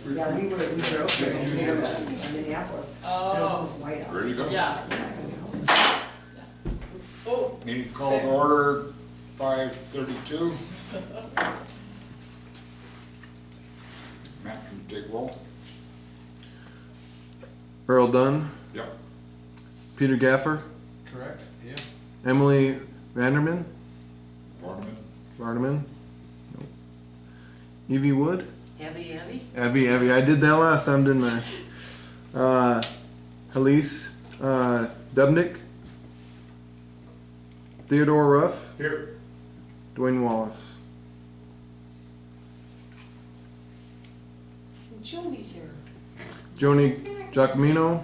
Yeah, we drove there in Minneapolis. Oh. It was almost white out. Ready to go? Yeah. Oh, Meeting called to order, 5:32. Matt, can you take roll? Earl Dunn, Yep. Peter Gaffer, Correct, yeah. Emily Vanderman, Vardaman? Nope. Evie Wood, Heavy. Abby. I did that last time, didn't I? Halise Dubnik, Theodore Ruff, Here. Dwayne Wallace. Joni's here. Joni Giacomino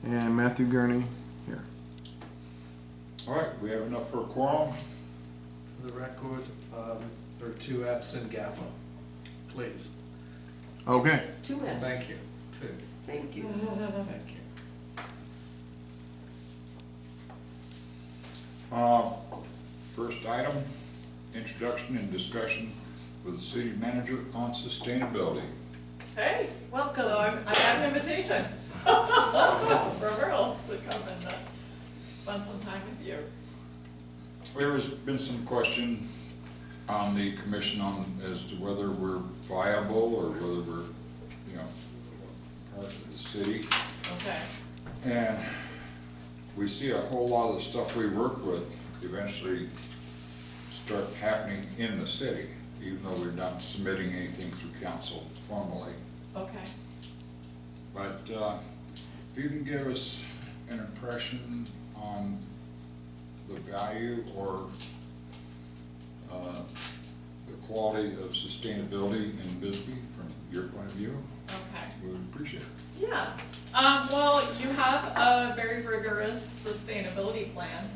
and Matthew Gurney here. All right, we have enough for a quorum. For the record, there are 2 Fs in GAFA, please. Okay. 2 Fs. Thank you. 2. Thank you. Thank you. First item, introduction and discussion with the city manager on sustainability. hey, Welcome. so I got an invitation from Earl to come and spend some time with you. There's been some question on the commission on as to whether we're viable or whether we're, part of the city. Okay. And we see a whole lot of the stuff we work with eventually start happening in the city, even though we're not submitting anything through council formally. Okay. But if you can give us an impression on the value or the quality of sustainability in Bisbee from your point of view, Okay. we would appreciate it. Yeah. Well, you have a very rigorous sustainability plan.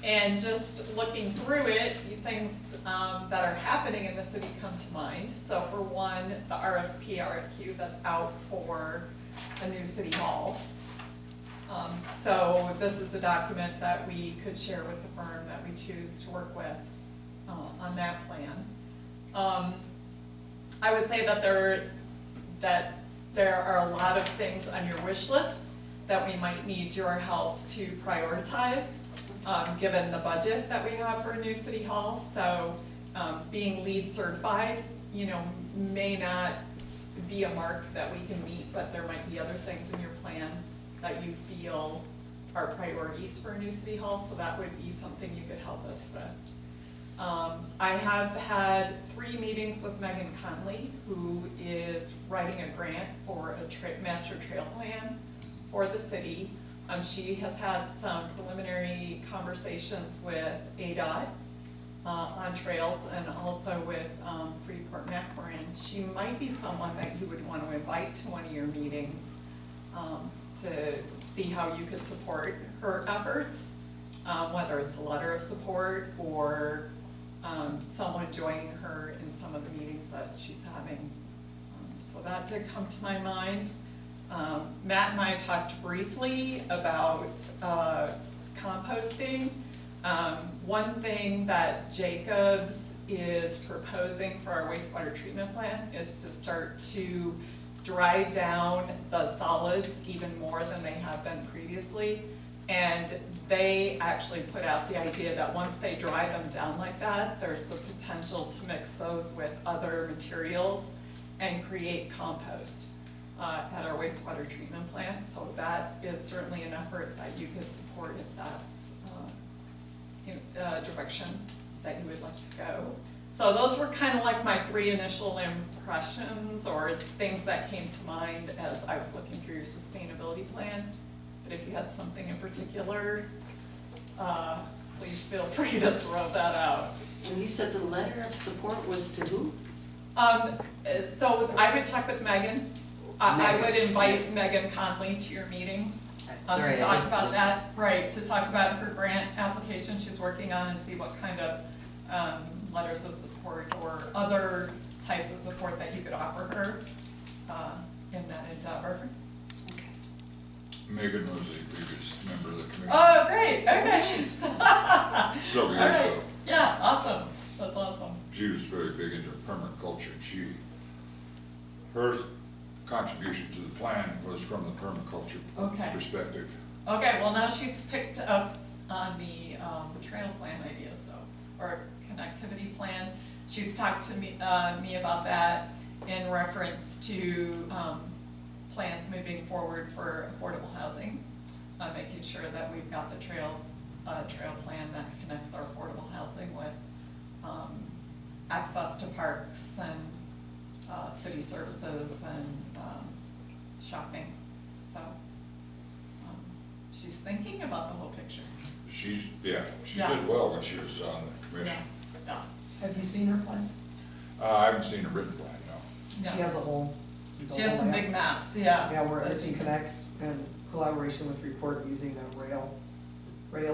And just looking through it, things that are happening in the city come to mind. So for one, the RFQ that's out for a new city hall. So this is a document that we could share with the firm that we choose to work with on that plan. I would say that there are a lot of things on your wish list that we might need your help to prioritize, given the budget that we have for a new city hall. So being LEED certified, may not be a mark that we can meet, but there might be other things in your plan that you feel are priorities for a new city hall, so that would be something you could help us with. I have had 3 meetings with Megan Conley, who is writing a grant for a master trail plan for the city. She has had some preliminary conversations with ADOT on trails and also with Freeport-McMoRan. She might be someone that you would want to invite to one of your meetings to see how you could support her efforts, whether it's a letter of support or someone joining her in some of the meetings that she's having. So that did come to my mind. Matt and I talked briefly about composting. One thing that Jacobs is proposing for our wastewater treatment plant is to start to dry down the solids even more than they have been previously. And they actually put out the idea that once they dry them down like that, there's the potential to mix those with other materials and create compost at our wastewater treatment plant. So that is certainly an effort that you could support if that's a direction that you would like to go. So those were kind of like my 3 initial impressions or things that came to mind as I was looking through your sustainability plan. But if you had something in particular, please feel free to throw that out. And you said the letter of support was to who? So I would check with Megan. I would invite Megan Conley to your meeting Sorry, to talk about that. Right, to talk about her grant application she's working on and see what kind of letters of support or other types of support that you could offer her in that endeavor. Megan was a previous member of the committee. Oh, great, okay. Several All years right. ago. Yeah, awesome. That's awesome. she was very big into permaculture, and her contribution to the plan was from the permaculture Okay. perspective. Okay, well, now she's picked up on the trail plan idea, so, or connectivity plan. She's talked to me about that in reference to plans moving forward for affordable housing, making sure that we've got the trail plan that connects our affordable housing with access to parks and city services and shopping. So she's thinking about the whole picture. She Yeah. did well when she was on the commission. Yeah. Have you seen her plan? I haven't seen a written plan, no. She has a whole. She has some big maps, yeah. Yeah, where everything connects and collaboration with Report using the rail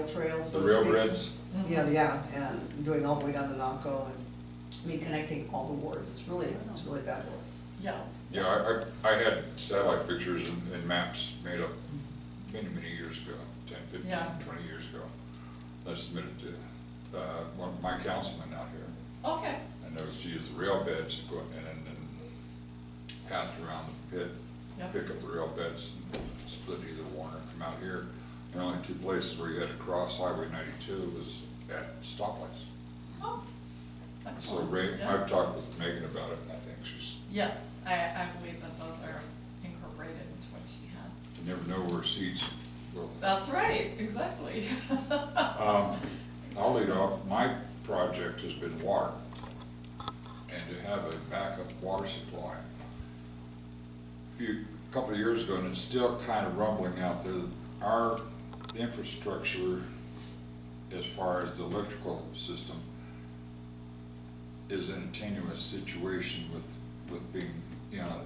trails, so The to speak. railroads, Yeah, and doing all the way down to Naco and, I mean, connecting all the wards. It's really fabulous. Yeah. yeah, I had satellite pictures and maps made up many, many years ago, 10, 15, Yeah. 20 years ago. I submitted to one of my councilmen out here, Okay, and there was to use the rail beds, go in and then path around the pit, yeah. pick up the rail beds, and split either one or come out here. And only two places where you had to cross Highway 92 was at stoplights. Oh, So excellent. Ray, Yeah. I've talked with Megan about it, and I think she's, Yes, I believe that those are incorporated into what she has. you never know where seats will. That's right, exactly. I'll lead off. My project has been water, and to have a backup water supply. A couple of years ago, and it's still kind of rumbling out there, our infrastructure, as far as the electrical system, is in a tenuous situation with being, you know,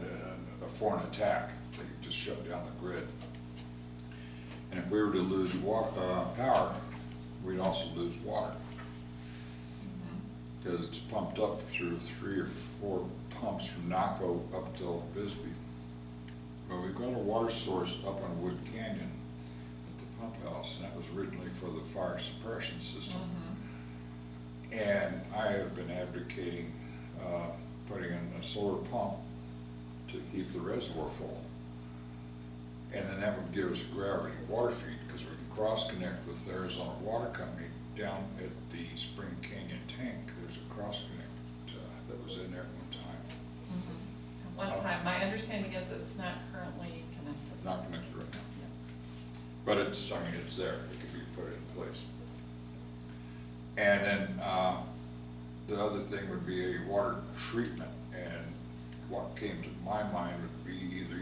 a foreign attack. They could just shut down the grid. And if we were to lose power, we'd also lose water. Because it's pumped up through 3 or 4 pumps from Naco up till Bisbee. But we've got a water source up on Wood Canyon at the pump house, and that was originally for the fire suppression system. And I have been advocating putting in a solar pump to keep the reservoir full. And then that would give us gravity water feed, because we can cross-connect with the Arizona Water Company down at the Spring Canyon tank. There's a cross-connect that was in there at one time. At one time, my understanding is it's not currently connected. It's not connected right now. Yeah. But it's, I mean, it's there, it can be put in place. And then, the other thing would be a water treatment, and what came to my mind would be either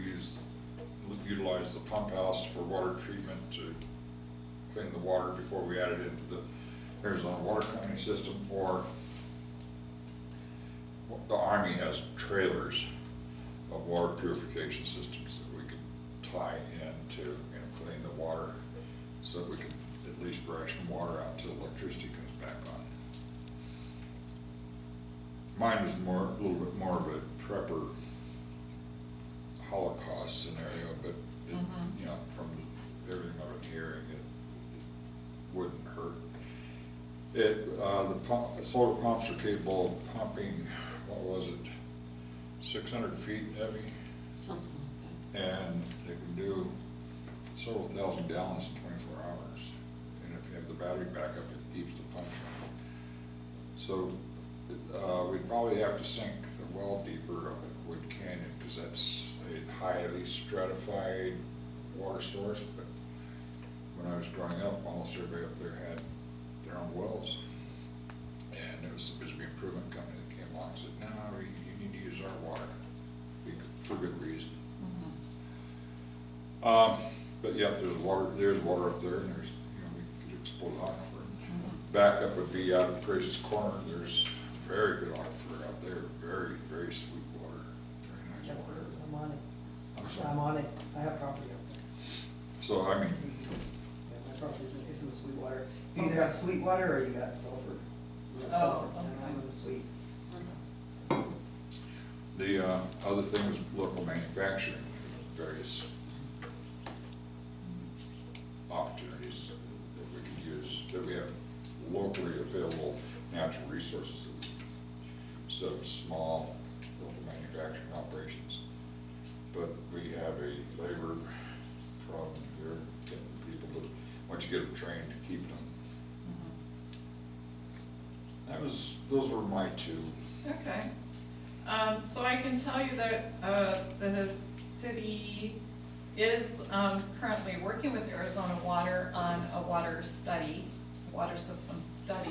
utilize the pump house for water treatment to clean the water before we add it into the Arizona Water Company system, or the Army has trailers of water purification systems that we could tie into and clean the water, so that we can at least ration water out until electricity comes back on. Mine is a little bit more of a prepper Holocaust scenario, but it, you know, from everything I've been hearing, it wouldn't hurt. The solar pumps are capable of pumping, what was it, 600 feet heavy, Something like and they can do several thousand gallons in 24 hours. And if you have the battery backup, it keeps the pumps running. So we'd probably have to sink the well deeper up at Wood Canyon, because that's a highly stratified water source. But when I was growing up, almost everybody up there had their own wells. And it was the Bisbee Improvement Company that came along and said, no, you need to use our water, for good reason. But yeah, there's water up there, and there's, you know, we could explore the aquifer. Backup would be out at Grace's Corner. There's very good aquifer out there, very, very sweet water, very nice water. I'm on it. I'm sorry. I'm on it. I have property up there. So, I mean, Yeah, my property is in the Sweetwater. You either have Sweetwater or you got sulfur. You got sulfur, and I'm in the sweet. the other thing is local manufacturing, various opportunities that we could use, that we have locally available natural resources that we set up small local manufacturing operations. But we have a labor problem here, getting people to, once you get them trained, to keep them. Those were my two. Okay. So I can tell you that, the city is, currently working with Arizona Water on a water system study.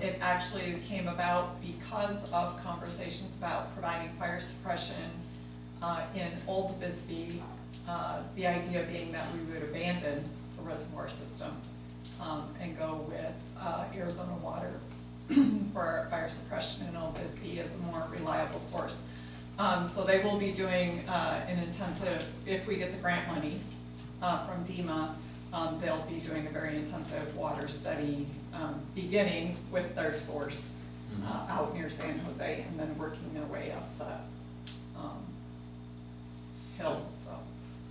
It actually came about because of conversations about providing fire suppression, in Old Bisbee. The idea being that we would abandon the reservoir system, and go with, Arizona Water for our fire suppression in Old Bisbee as a more reliable source. So they will be doing an intensive, if we get the grant money from DEMA, they'll be doing a very intensive water study, beginning with their source out near San Jose, and then working their way up the hill, so.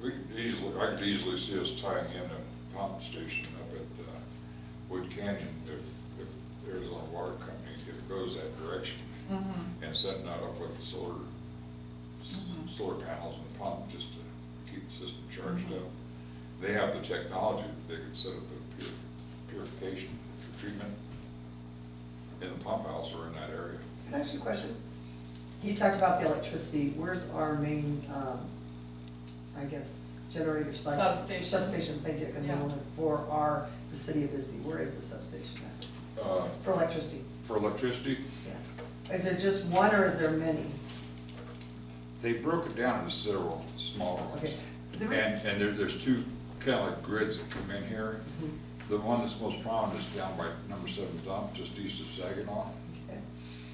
I could easily see us tying in a pump station up at Wood Canyon if Arizona Water Company, if it goes that direction. And setting that up with solar panels and pump just to keep the system charged up. They have the technology, they could set up a purification treatment in the pump house or in that area. Can I ask you a question? You talked about the electricity, where's our main, I guess, generator site? Substation. Substation, thank you, Yeah. for the city of Bisbee, where is the substation at? For electricity? For electricity, Yeah. Is there just one or is there many? they broke it down into several smaller ones. Okay. And there's two kind of like grids that come in here. Mhm. The one that's most prominent is down by number 7 dump, just east of Saginaw. Okay,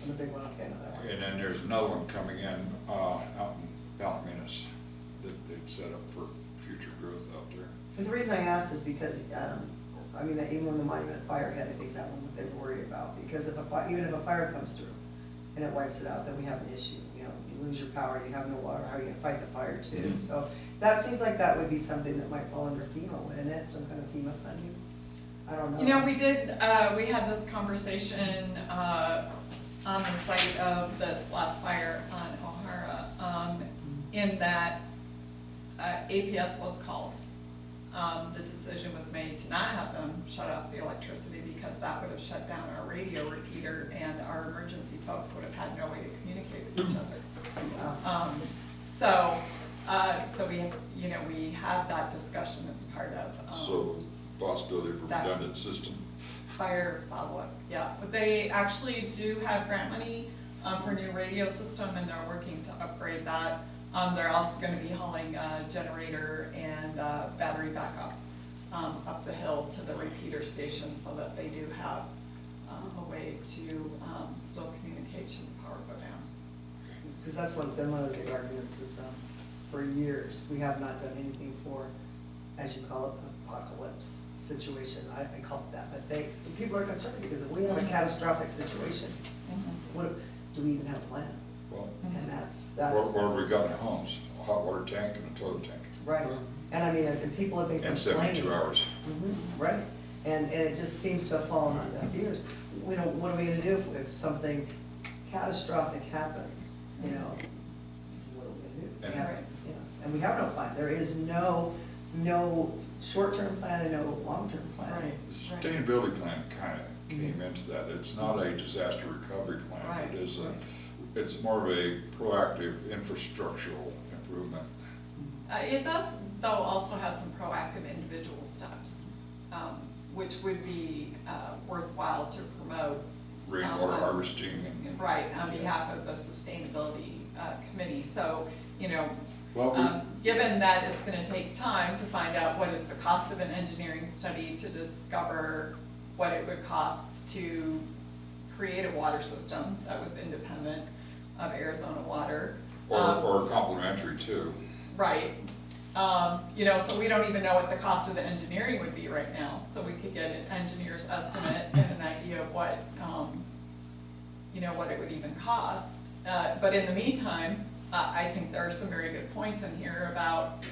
and the big one, okay, I know that one. And then there's another one coming in, out in Palominas that they'd set up for future growth out there. And the reason I asked is because, I mean, even when the Monument Fire hit, I think that one they were worried about, because if even if a fire comes through and it wipes it out, then we have an issue. You know, you lose your power, you have no water, how are you gonna fight the fire too? Mhm. So that seems like that would be something that might fall under FEMA, wouldn't it, some kind of FEMA funding? I don't know. You know, we had this conversation, on the site of this last fire on O'Hara, in that, APS was called. The decision was made to not have them shut off the electricity because that would have shut down our radio repeater and our emergency folks would have had no way to communicate with each other. So we, you know, we had that discussion as part of, So possibility of a that- redundant system. fire follow-up, yeah. But they actually do have grant money, for a new radio system and they're working to upgrade that. They're also gonna be hauling a generator and, battery backup, up the hill to the repeater station so that they do have, a way to, still communicate should the power go down. Because that's been one of the big arguments is, for years, we have not done anything for, as you call it, apocalypse situation. I call it that, but people are concerned because if we have a catastrophic situation, what, do we even have a plan? Well, And that's, what have we got in our homes? A hot water tank and a toilet tank. right. And I mean, and people have been And complaining. 72 hours. Right, and it just seems to have fallen on deaf ears. We don't, what are we gonna do if something catastrophic happens, you know? What are we gonna do? And- Yeah, and we have no plan. There is no short-term plan and no long-term plan. The sustainability plan kind of came into that. It's not a disaster recovery plan. Right. It's more of a proactive infrastructural improvement. It does, though, also have some proactive individual steps, which would be worthwhile to promote. Rainwater harvesting and. Right, on behalf of the sustainability committee. So, you know, Well, given that it's gonna take time to find out what is the cost of an engineering study to discover what it would cost to create a water system that was independent of Arizona Water. or complementary too. Right. You know, so we don't even know what the cost of the engineering would be right now. So we could get an engineer's estimate and an idea of what, you know, what it would even cost. But in the meantime, I think there are some very good points in here about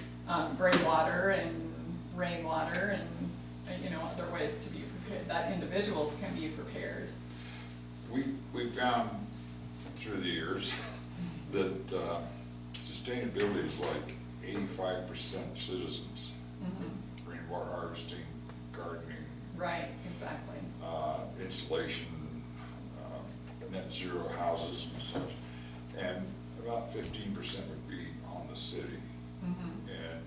gray water and rainwater and, you know, other ways to be prepared, that individuals can be prepared. We found through the years that sustainability is like 85% citizens. Rainwater harvesting, gardening, Right, exactly. insulation, net zero houses and such. And about 15% would be on the city. And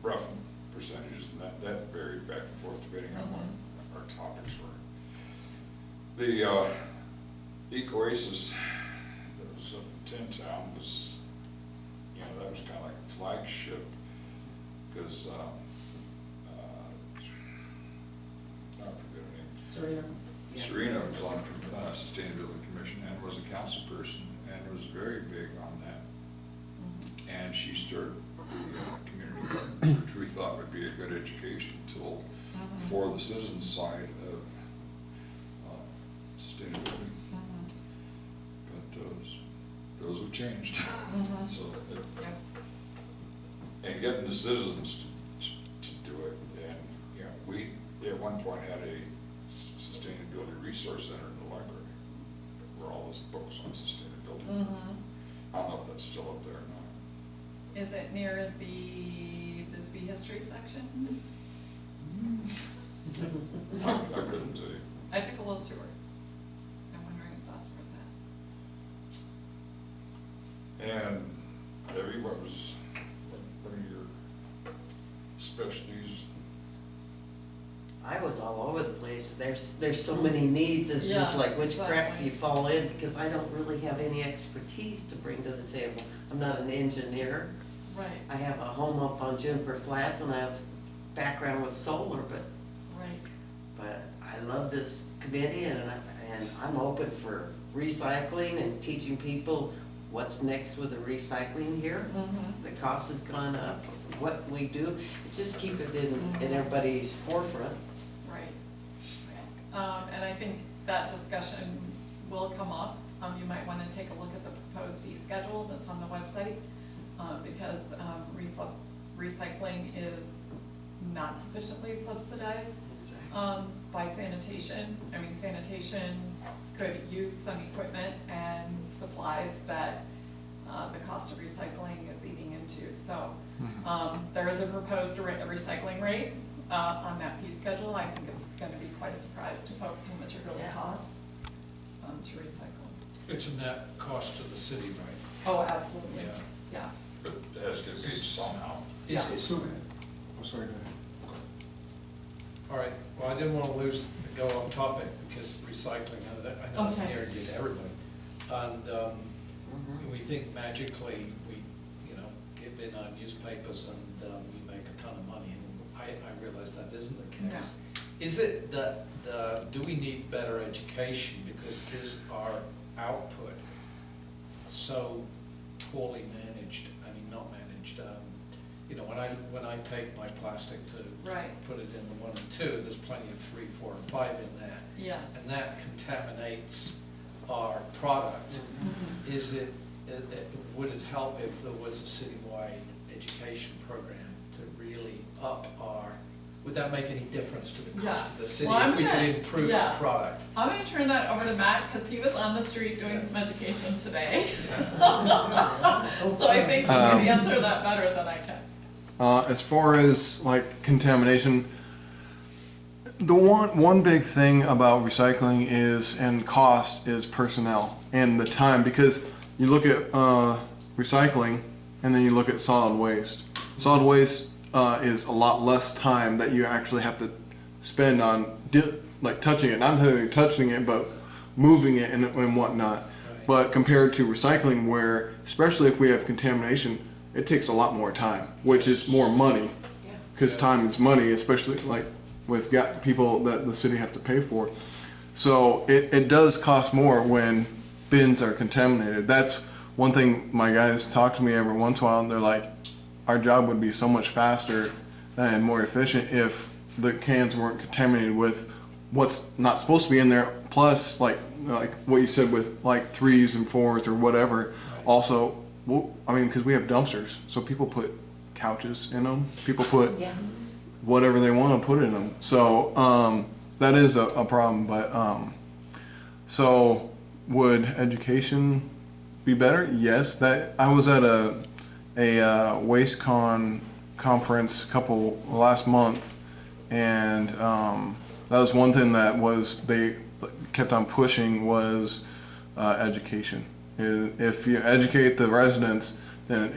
rough percentages, and that varied back and forth depending on what our topics were. The Ecoasis that was up in Tin Town was, you know, that was kind of like a flagship, because, I forget her name. Serena? Serena was on Sustainability Commission and was a council person and was very big on that. And she started the community gardens, which we thought would be a good education tool for the citizen side of sustainability. But those have changed. So, and getting the citizens to do it, and you know, we at one point had a sustainability resource center in the library where all those books on sustainability. I don't know if that's still up there or not. Is it near the Bisbee History section? I couldn't tell you. I took a little tour. I'm wondering if that's where it's at. And Debbie, what are your specialties? I was all over the place. There's so many needs, it's just Yeah, like which crack exactly. do you fall in, because I don't really have any expertise to bring to the table. I'm not an engineer. Right, I have a home up on Juniper Flats and I have background with solar, right. but I love this committee and I'm open for recycling and teaching people what's next with the recycling here. The cost has gone up, what can we do? Just keep it in everybody's forefront. Right. And I think that discussion will come up. You might want to take a look at the proposed fee schedule that's on the website, because recycling is not sufficiently subsidized by sanitation. I mean, sanitation could use some equipment and supplies that the cost of recycling is eating into. So there is a proposed recycling rate on that fee schedule. I think it's going to be quite a surprise to folks how much it really costs to recycle. It's a net cost to the city, right? Oh, absolutely. Yeah. But it has to get paid somehow. Yeah. So, oh, sorry, go ahead. All right, well, I didn't want to go off topic, because recycling, I know it's Okay. near and dear to everybody. And we think magically, we, you know, give in on newspapers and we make a ton of money, and I realize that isn't the case. Is it that, do we need better education, because is our output so poorly managed, I mean, not managed, you know, when I take my plastic to Right. put it in the 1 and 2, there's plenty of 3, 4, and 5 in there. Yes. And that contaminates our product. Would it help if there was a citywide education program to really up our, would that make any difference to the cost of the city Well, if we could improve the product? I'm going to turn that over to Matt because he was on the street doing some education today. So I think he can answer that better than I can. As far as like contamination, the one big thing about recycling is, and cost, is personnel and the time, because you look at recycling and then you look at solid waste. Solid waste is a lot less time that you actually have to spend on like touching it, not necessarily touching it, but moving it and whatnot. Right. But compared to recycling, where especially if we have contamination, it takes a lot more time, which is more money, because time is money, especially like with people that the city have to pay for. So it does cost more when bins are contaminated. That's one thing my guys talk to me every once in a while, and they're like, our job would be so much faster and more efficient if the cans weren't contaminated with what's not supposed to be in there, plus like what you said with like 3s and 4s or whatever. Right. Also, well, I mean, because we have dumpsters, so people put couches in them. People put whatever they want to put in them. So that is a problem. But so would education be better? Yes. That I was at a WasteCon conference last month, and that was one thing that they kept on pushing was education. If you educate the residents, then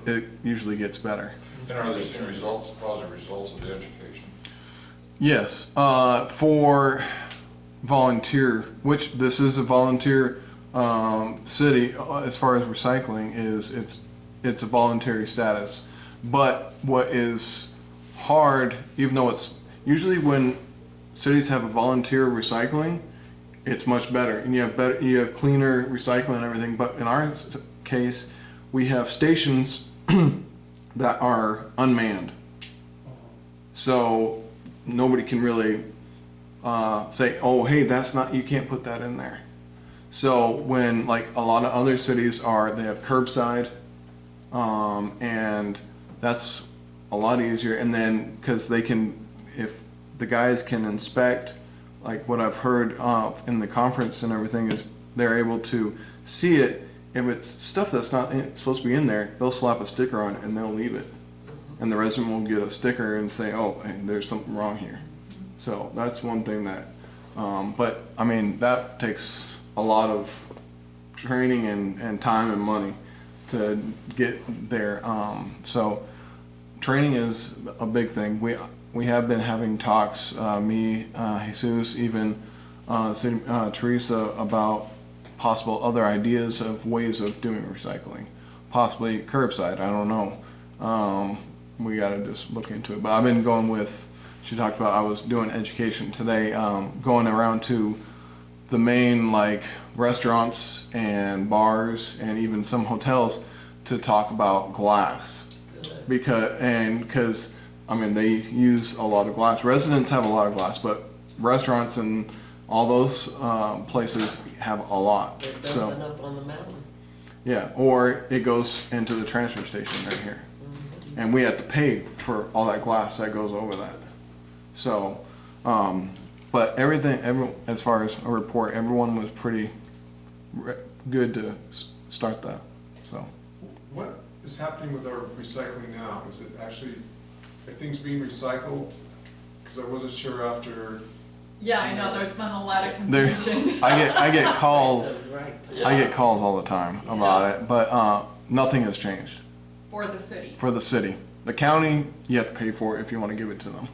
it usually gets better. And are they seeing results, positive results of the education? Yes, for volunteer, which this is a volunteer city as far as recycling it's a voluntary status. But what is hard, even though it's usually when cities have a volunteer recycling, it's much better, and you have cleaner recycling and everything. But in our case, we have stations that are unmanned, so nobody can really say, oh, hey, you can't put that in there. So when, like, a lot of other cities they have curbside, and that's a lot easier. And then because if the guys can inspect, like what I've heard in the conference and everything, is they're able to see it. If it's stuff that's not supposed to be in there, they'll slap a sticker on it and they'll leave it. And the resident will get a sticker and say, oh, hey, there's something wrong here. So that's one thing that, but I mean, that takes a lot of training and time and money to get there. So training is a big thing. We have been having talks, me, Jesus, even Teresa, about possible other ideas of ways of doing recycling. Possibly curbside, I don't know. We gotta just look into it. But I've been going with, she talked about, I was doing education today, going around to the main like restaurants and bars and even some hotels to talk about glass. Because I mean, they use a lot of glass. Residents have a lot of glass, but restaurants and all those places have a lot. They're dumping up on the mountain. Yeah, or it goes into the transfer station right here. And we have to pay for all that glass that goes over that. So, but as far as a report, everyone was pretty good to start that. So, what is happening with our recycling now? Is it actually, are things being recycled? Because I wasn't sure after. Yeah, I know, there's been a lot of there, confusion. I get calls. Right. I get calls all the time about it, but nothing has changed. For the city. For the city. The county, you have to pay for it if you want to give it to them.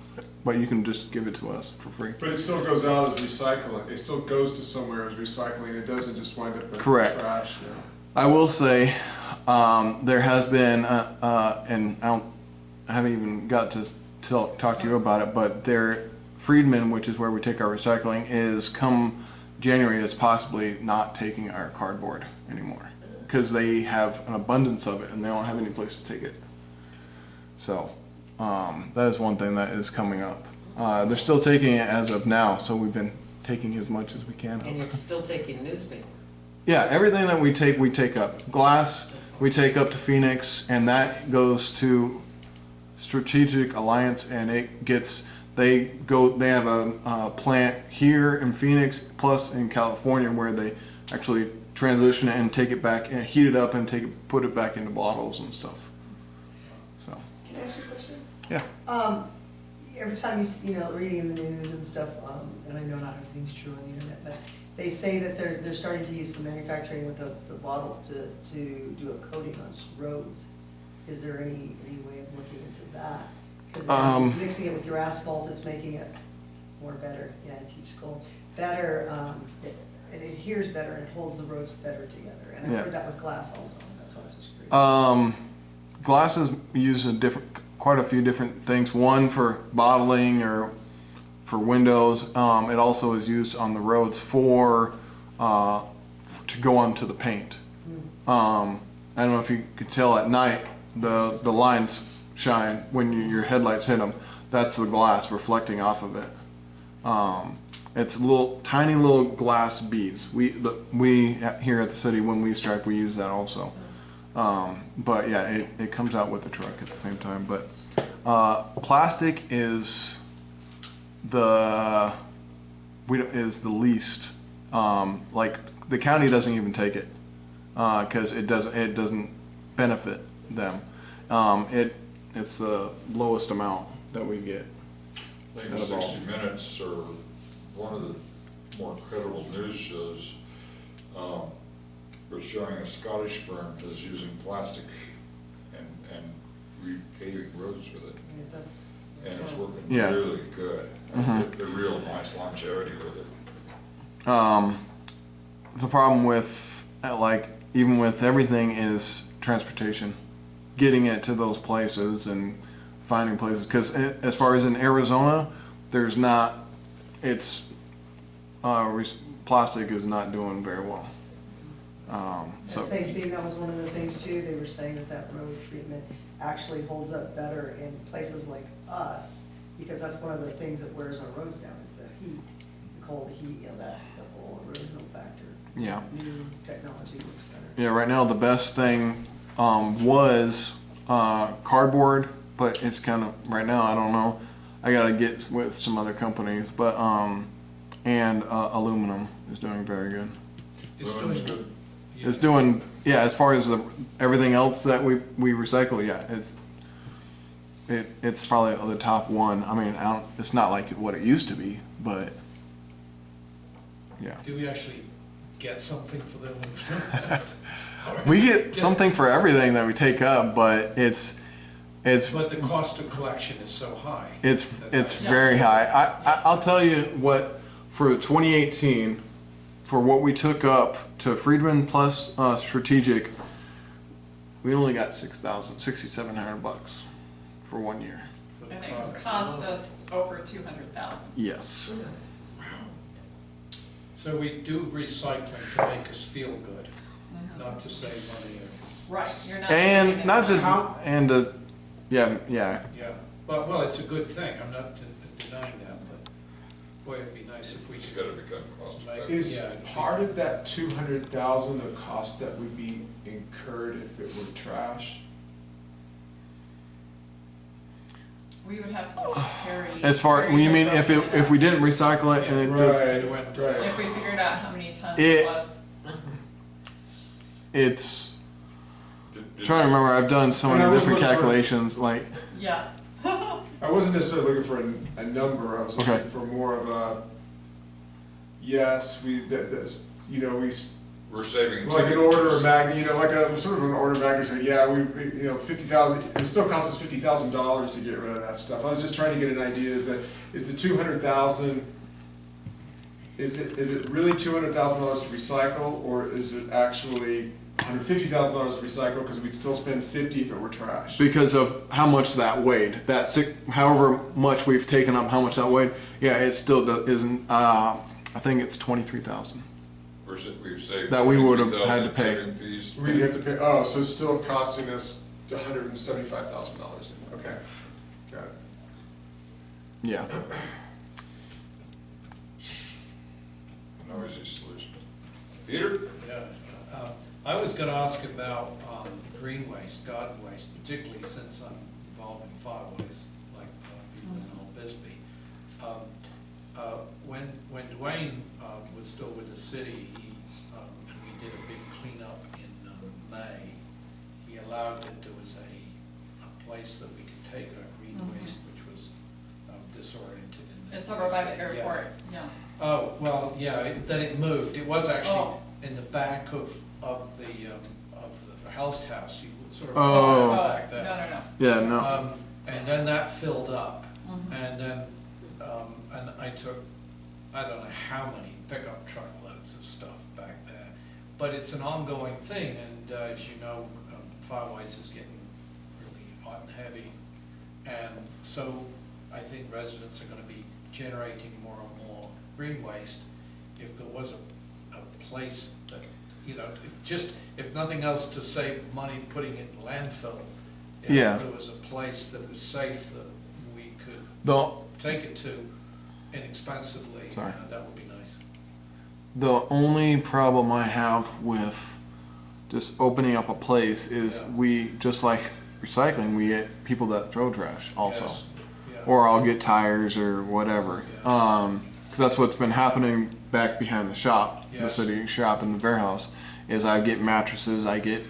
But you can just give it to us for free. But it still goes out as recycling. It still goes to somewhere as recycling. It doesn't just wind up in Correct. trash now. I will say, there has been, and I haven't even got to talk to you about it, but Friedman, which is where we take our recycling, is come January is possibly not taking our cardboard anymore because they have an abundance of it and they don't have any place to take it. So that is one thing that is coming up. They're still taking it as of now, so we've been taking as much as we can. And you're still taking newspaper. Yeah, everything that we take up. Glass, we take up to Phoenix, and that goes to Strategic Alliance, and they have a plant here in Phoenix, plus in California, where they actually transition it and take it back and heat it up and put it back into bottles and stuff. So. Can I ask you a question? Yeah. Every time reading in the news and stuff, and I know not everything's true on the internet, but they say that they're starting to use some manufacturing with the bottles to do a coating on roads. Is there any way of looking into that? Because mixing it with your asphalt, it's making it better. Yeah, I teach school. Better, it adheres better and it holds the roads better together. And I've heard that with glass also. That's why I was just curious. Glass is used in quite a few different things. One for bottling or for windows. It also is used on the roads to go onto the paint. I don't know if you could tell at night the lines shine when your headlights hit them. That's the glass reflecting off of it. It's tiny little glass beads. We here at the city, when we stripe, we use that also. But yeah, it comes out with the truck at the same time. But plastic is the least. Like the county doesn't even take it. because it doesn't benefit them. It's the lowest amount that we get. I think Out of all. 60 Minutes or one of the more credible news shows was showing a Scottish firm that's using plastic and repaving roads with it. Yeah, that's. And it's working Yeah. really good. Mhm. A real nice longevity with it. The problem with like even with everything is transportation, getting it to those places and finding places. Because as far as in Arizona, there's not. It's plastic is not doing very well. The So same thing, that was one of the things too, they were saying that road treatment actually holds up better in places like us, because that's one of the things that wears our roads down, is the heat, the cold heat, you know, that, the whole erosional factor. yeah. New technology works better. Yeah, right now the best thing was cardboard, but it's kind of right now I don't know. I gotta get with some other companies, but and aluminum is doing very good. It's Aluminum's doing good. yeah. It's doing as far as everything else that we recycle. Yeah, it's probably the top one. I mean, it's not like what it used to be, but yeah. Do we actually get something for the aluminum? Or We is it get just- something for everything that we take up, but it's But the cost of collection is so high. it's That's- very high. I'll tell you what, for 2018, for what we took up to Friedman plus Strategic, we only got $6,700 for 1 year. for the And it product. cost us over 200,000. Yes. So we do recycling to make us feel good, not to save money. Right, you're not. And doing it not just How- and yeah. Yeah, but, well, it's a good thing, I'm not denying that, but boy, it'd be nice if we It's could. gotta become cost effective. Is Yeah, it'd be- part of that 200,000 a cost that would be incurred if it were trash? We would have to carry. As far you mean if we didn't recycle it and it just Right. If we figured out how many tons It- it was. it's Did- trying to remember. I've done so And many I was different looking for- calculations. Like Yeah. I wasn't necessarily looking for a number, I was looking Okay. for more of a, yes, you know, We're saving. like an order of magnitude, you know, like a sort of an order of magnitude, yeah, you know, 50,000, it still costs us $50,000 to get rid of that stuff. I was just trying to get an idea, is the 200,000, is it really $200,000 to recycle, or is it actually $150,000 to recycle, because we'd still spend 50 if it were trash? because of how much that weighed. However much we've taken up, how much that weighed. Yeah, it still isn't. I think it's 23,000. We've saved. That we would have had to $23,000 pay. tipping fees. We'd have to pay, oh, so it's still costing us $175,000, okay, got it. Yeah. No easy solution. Peter? Yeah, I was gonna ask about green waste, garden waste, particularly since I'm involved in fireways, like people in Old Bisbee. When Dwayne was still with the city, we did a big cleanup in May. He allowed that there was a place that we could take our green waste, which was disoriented in this It's over by the place. Yeah. airport, yeah. Oh, well, yeah, then it moved. It was actually Oh. in the back of the Health House. You sort of Oh. walk Oh, back no, there. no, no. Yeah. No. And then that filled up. Mhm. And then, and I took, I don't know how many pickup truckloads of stuff back there. But it's an ongoing thing, and as you know, Fireways is getting really hot and heavy. And so I think residents are gonna be generating more and more green waste. If there was a place that, you know, just, if nothing else, to save money putting it in landfill. Yeah. If there was a place that was safe that we could The take it to inexpensively, Sorry. that would be nice. The only problem I have with just opening up a place is Yeah. we, just like recycling, we get people that throw trash also. Yes. Yeah. Or I'll get tires or whatever. Yeah. 'Cause that's what's been happening back behind the shop, the Yes. city shop and the warehouse, is I get mattresses, I get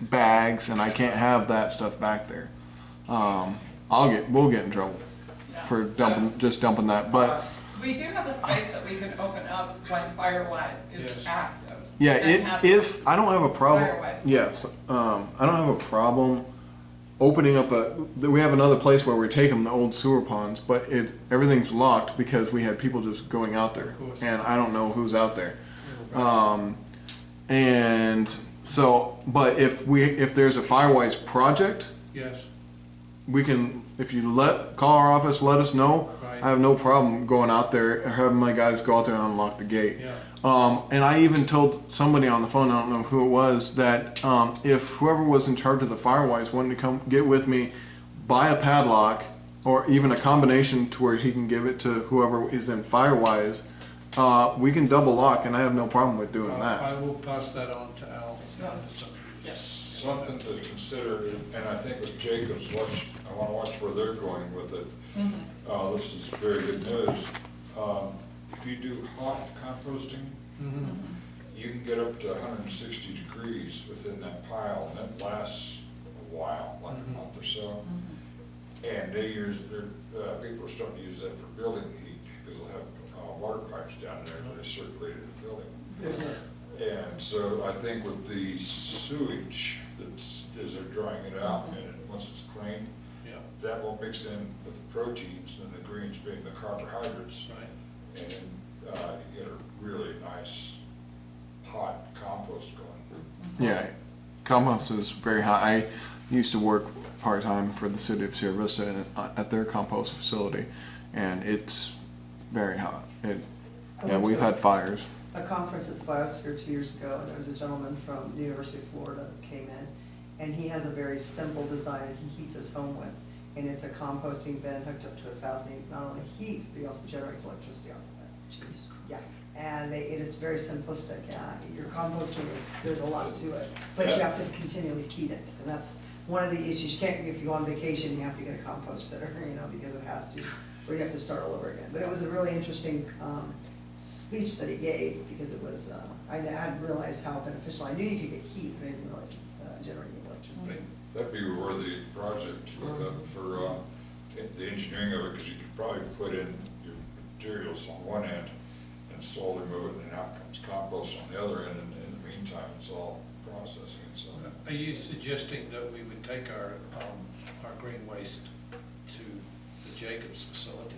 bags, and I can't have that stuff back there. We'll get in trouble Yeah. for So, just dumping that. But we do have a space that we can open up when Firewise is Yes. active. yeah, and have if I don't have a problem, Firewise. yes, I don't have a problem opening up we have another place where we take them, the old sewer ponds, but everything's locked because we had people just going out there, Of course. and I don't know who's out there. And so, but if there's a Firewise project, Yes, we can, if you call our office, let us know. Right. I have no problem going out there, having my guys go out there and unlock the gate. yeah. And I even told somebody on the phone, I don't know who it was, that if whoever was in charge of the Firewise wanted to come get with me, buy a padlock, or even a combination to where he can give it to whoever is in Firewise, we can double lock, and I have no problem with doing that. I will pass that on to Al Anderson. Something to consider, and I think with Jacobs, I wanna watch where they're going with it. This is very good news. If you do hot composting, you can get up to 160 degrees within that pile, and it lasts a while, like a month or so. And people are starting to use that for building heat, because they'll have water pipes down there that are circulated in the building. And so I think with the sewage, as they're drying it out, and once it's clean, Yeah, that will mix in with the proteins, and the greens being the carbohydrates, right. and you get a really nice hot compost going. Yeah, compost is very high. I used to work part-time for the city of Sierra Vista at their compost facility, and it's very hot. Yeah, we've had fires. A conference at the Biosphere 2 years ago, and there was a gentleman from the University of Florida that came in, and he has a very simple design that he heats his home with. And it's a composting bin hooked up to his house, and he not only heats, but he also generates electricity off of it. Yeah, and it is very simplistic, yeah. Your composting there's a lot to it, but you have to continually heat it, and that's one of the issues. You can't, if you go on vacation, you have to get a compost sitter, because it has to, or you have to start all over again. But it was a really interesting, speech that he gave, because it was, I hadn't realized how beneficial. I knew you could get heat, but I didn't realize generating electricity. That'd be a worthy project for the engineering of it, because you could probably put in your materials on one end and slowly move it, and out comes compost on the other end, and in the meantime, it's all processing itself. Are you suggesting that we would take our green waste to the Jacobs facility?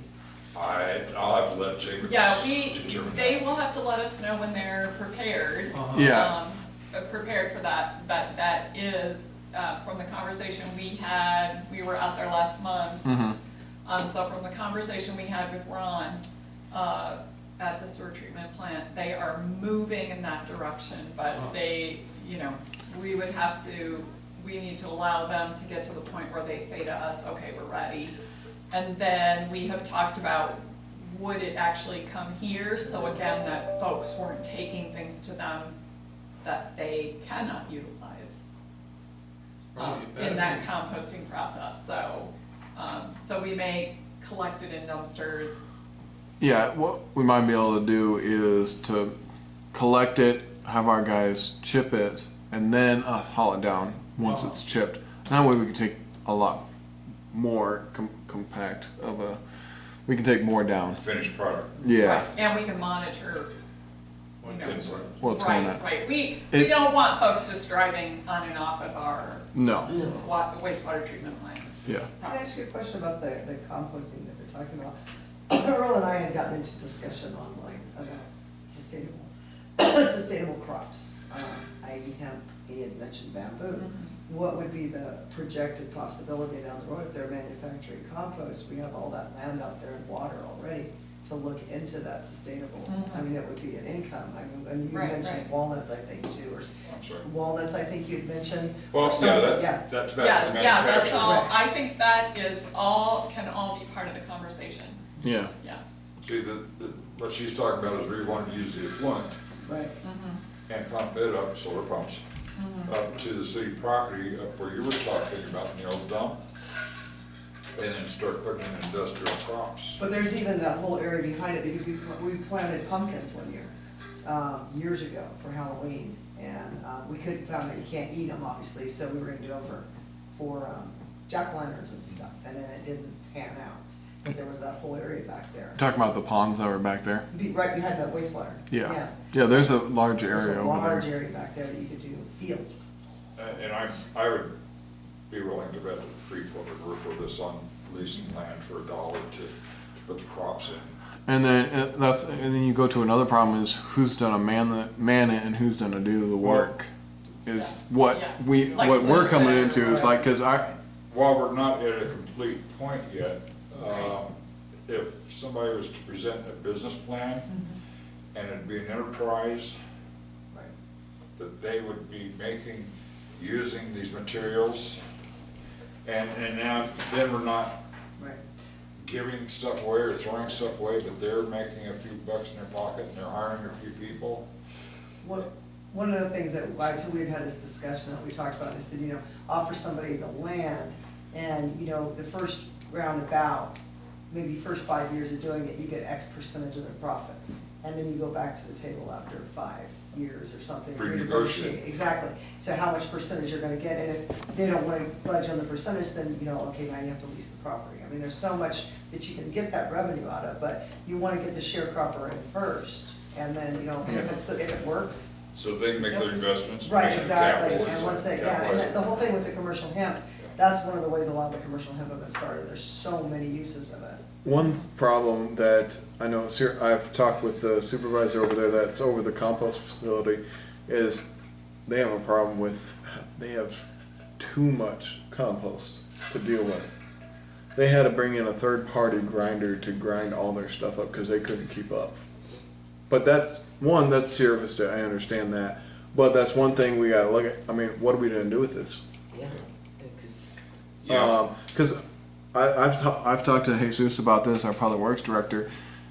I'll have to let Jacobs Yeah, determine they that. will have to let us know when they're prepared. Yeah. Prepared for that, but that is, from the conversation we had, we were out there last month. So from the conversation we had with Ron, at the sewer treatment plant, they are moving in that direction, but they, we need to allow them to get to the point where they say to us, okay, we're ready. And then we have talked about, would it actually come here? So again, that folks weren't taking things to them that they cannot utilize in that composting process. So we may collect it in dumpsters. Yeah, what we might be able to do is to collect it, have our guys chip it, and then us haul it down once it's chipped. That way we can take a lot more compact of we can take more down. Finished product. Yeah. Right, and we can monitor, What's going on? Right, we don't want folks just driving on and off of our No. No. wastewater treatment plant. Yeah. Can I ask you a question about the composting that they're talking about? Earl and I had gotten into discussion online about sustainable crops, i.e. hemp. He had mentioned bamboo. What would be the projected possibility down the road if they're manufacturing compost? We have all that land out there and water already to look into that sustainable. I mean, it would be an income. I mean, and you Right, mentioned right. walnuts, I think, too, or I'm sorry. walnuts, I think you'd mentioned. Well, or yeah, something, yeah. that's Yeah, manufacturing. that's all, Right. I think that can all be part of the conversation, Yeah. yeah. See, what she's talking about is we want to use the effluent Right. and pump it up, solar pumps, up to the city property, up where you were talking about, dump, and then start putting in industrial crops. But there's even that whole area behind it, because we planted pumpkins one year, years ago for Halloween, And, we couldn't, found out you can't eat them, obviously, so we were gonna do them for jack-o'-lanterns and stuff, and then it didn't pan out. But there was that whole area back there, Talking about the ponds that were back there. right behind the wastewater. Yeah. Yeah, there's a large There's area a over large there. area back there that you could do field. And I would be willing to bet that Freeport would work with us on leasing land for $1 to put the crops in. And then you go to another problem is who's gonna man it and who's gonna do the work. Is what Yeah. Like what we're Liz coming said. into is like, cause While we're not at a complete point yet, if somebody was to present a business plan and it'd be an enterprise that they would be making, using these materials, and now, then we're not Right. giving stuff away or throwing stuff away, but they're making a few bucks in their pocket and they're hiring a few people. One of the things that, we had had this discussion that we talked about, I said, offer somebody the land, and, the first roundabout, maybe first 5 years of doing it, you get X percentage of their profit. And then you go back to the table after 5 years or something. Renegotiate. Exactly, so how much percentage you're gonna get, and if they don't wanna budge on the percentage, then, okay, now you have to lease the property. I mean, there's so much that you can get that revenue out of, but you wanna get the sharecropper in first, and then, and if it works. So they can make their investments. Right, make exactly, capital, and once they, and capitalize. the whole thing with the commercial hemp, that's one of the ways a lot of the commercial hemp have been started, there's so many uses of it. one problem that I know I've talked with the supervisor over there that's over the compost facility is they have a problem with they have too much compost to deal with. They had to bring in a third party grinder to grind all their stuff up because they couldn't keep up. But that's service to, I understand that. But that's one thing we gotta look at. I mean, what are we gonna do with this? Yeah, it's, Yeah. Because I've talked to Jesus about this, our public works director.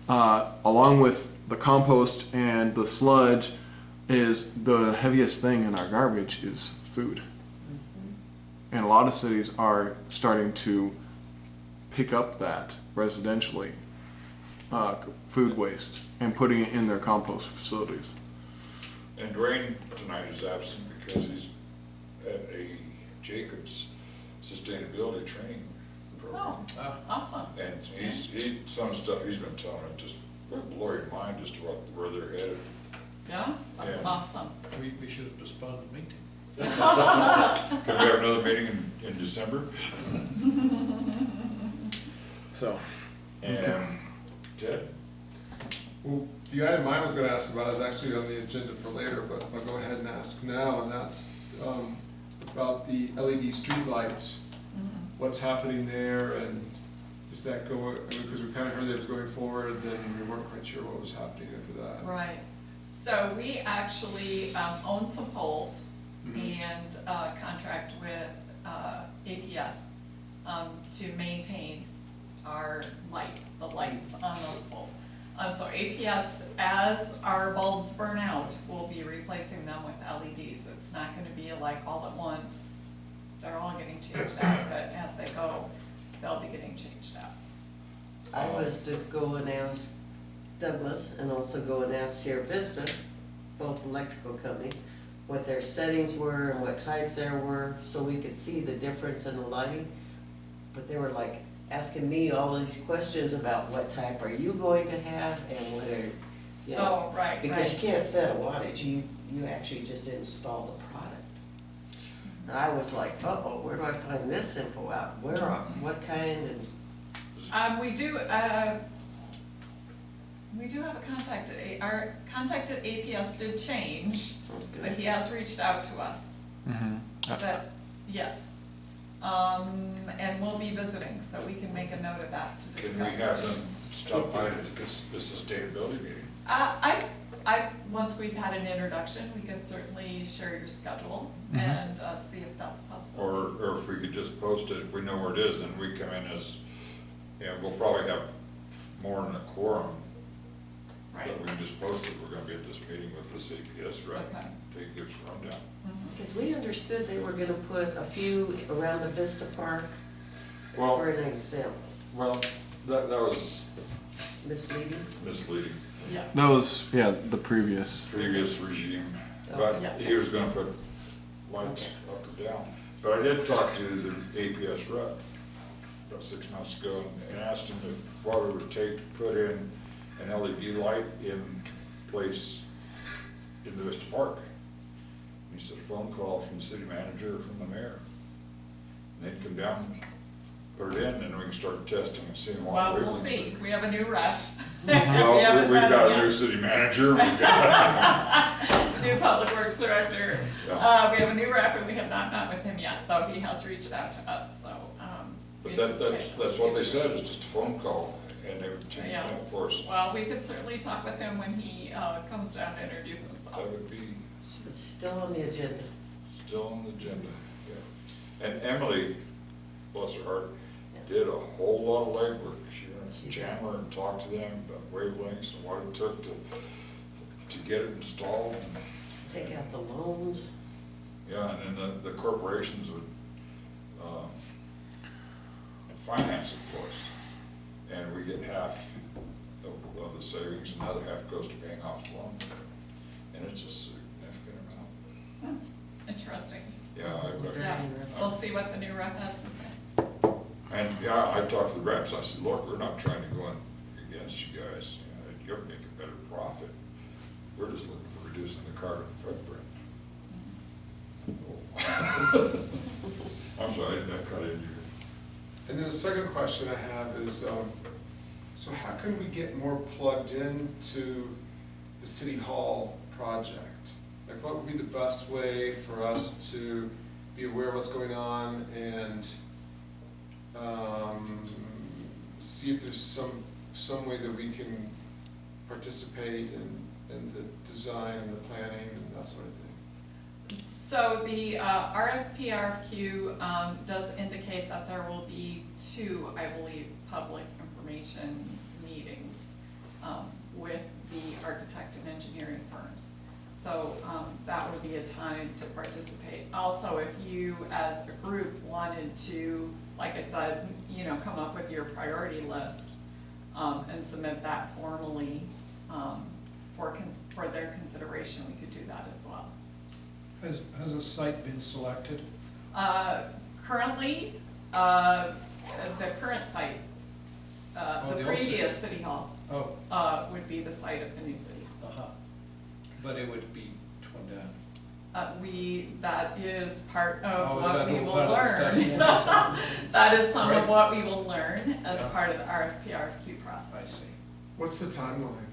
Along with the compost and the sludge, is the heaviest thing in our garbage is food. And a lot of cities are starting to pick up that residentially, food waste, and putting it in their compost facilities. And Dwayne tonight is absent because he's at a Jacobs sustainability training program. Oh, awesome. And some of the stuff he's been telling me just blow your mind as to where they're headed. Yeah, that's Yeah. awesome. We should have postponed the meeting. Can we have another meeting in December? So, And Ted? Well, the item I was gonna ask about is actually on the agenda for later, but I'll go ahead and ask now, and that's, about the LED streetlights. What's happening there, and is that going, because we kinda heard that it was going forward, then we weren't quite sure what was happening after that. Right. So we actually own some poles Mhm. and contract with APS to maintain our lights, the lights on those poles. So APS, as our bulbs burn out, will be replacing them with LEDs. It's not gonna be like all at once, they're all getting changed out, but as they go, they'll be getting changed out. I was to go and ask Douglas and also go and ask Sierra Vista, both electrical companies, what their settings were and what types there were, so we could see the difference in the lighting. But they were like asking me all these questions about what type are you going to have and what are, you know. Oh, right, Because you right. can't set a wattage, you actually just install the product. And I was like, uh-oh, where do I find this info out? What kind and, We do have a contact, our contact at APS did change, but okay. he has reached out to us. Is that, yes. And we'll be visiting, so we can make a note of that to discuss. Can we have them stop by to this sustainability meeting? Once we've had an introduction, we can certainly share your schedule and see if that's possible. Or if we could just post it, if we know where it is, then we come in as, we'll probably have more than a quorum. Right. But we can just post it, we're gonna be at this meeting with this APS, right? Okay. Take gives a rundown. Because we understood they were gonna put a few around the Vista Park Well, for an example. well, that was Misleading? misleading, Yeah. that was, the previous. previous regime. but Yeah. he was gonna put lights up or down. But I did talk to the APS rep about 6 months ago and asked him if what it would take to put in an LED light in place in the Vista Park. And he said a phone call from the city manager or from the mayor. And they'd come down, put it in, and we can start testing and seeing what Well, wavelengths. we'll see, we have a new rep. Well, we've got a new city manager, we've got, New public works director. Yeah. We have a new rep and we have not met with him yet, though he has reached out to us, so. but we that's anticipate what they he'll said, is just a phone call, and they would change Yeah. that for us. Well, we could certainly talk with him when he comes down to introduce himself. That would be So it's still on the agenda. still on the agenda, yeah. And Emily, bless her heart, did a whole lot of legwork. She went She to did. Chandler and talked to them about wavelengths and what it took to get it installed. Take out the loans. Yeah, and then the corporations would, finance it for us. And we get half of the savings, and the other half goes to paying off the loan. And it's a significant amount. Interesting. Yeah, I reckon. Yeah, interesting. we'll see what the new rep has to say. And, yeah, I talked to the reps, I said, look, we're not trying to go in against you guys, you're making better profit. We're just looking for reducing the carbon footprint. I'm sorry, that cut into you. And then the second question I have is, so how can we get more plugged into the city hall project? Like, what would be the best way for us to be aware of what's going on and see if there's some way that we can participate in the design and the planning and that sort of thing? So the RFP, RFQ does indicate that there will be 2, I believe, public information meetings with the architect and engineering firms. So that would be a time to participate. Also, if you as a group wanted to, like I said, come up with your priority list and submit that formally for their consideration, we could do that as well. Has a site been selected? Currently, the current site, Oh, the the old previous city hall, Oh, would be the site of the new city hall. but it would be torn down. That is part Oh, of is what that we all will part of the learn. study? That is some of Right. what we will learn as Yeah. part of the RFP, RFQ I process. see. What's the timeline?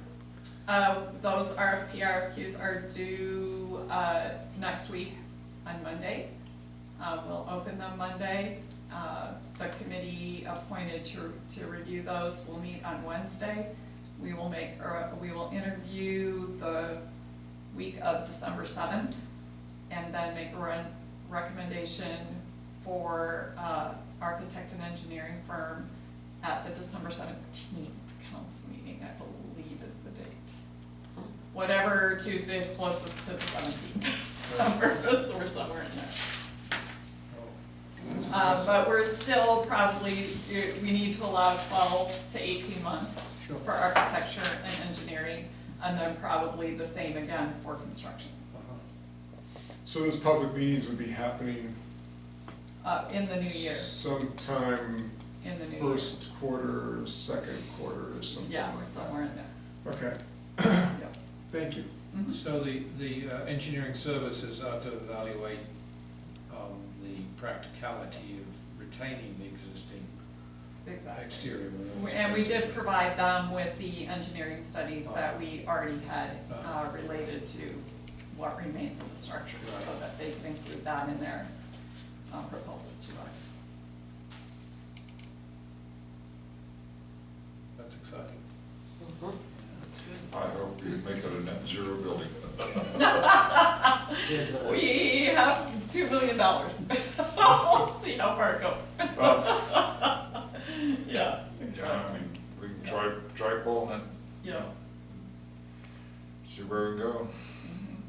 Those RFP, RFQs are due next week on Monday. We'll open them Monday. The committee appointed to review those will meet on Wednesday. We will interview the week of December 7th and then make a recommendation for architect and engineering firm at the December 17th council meeting, I believe is the date. Whatever Tuesday is closest to the 17th December, so we're somewhere in there. But we're still probably, we need to allow 12 to 18 months Sure. for architecture and engineering, and then probably the same again for construction. So those public meetings would be happening In the new year, sometime in the new year. first quarter, second quarter, or something Yeah, like that? somewhere in there. Okay, Yep. thank you. Mhm. So the engineering services are to evaluate the practicality of retaining the existing Exactly. exterior walls. And we did basically. provide them with the engineering studies that we already had related to what remains of the structure, so that they can include that in their proposal to us. That's exciting. Mhm. I hope you make it a net zero building. We have $2 million. We'll see how far it goes. Yeah. Yeah, I mean, we can try pulling it, Yeah. see where we go. Mhm.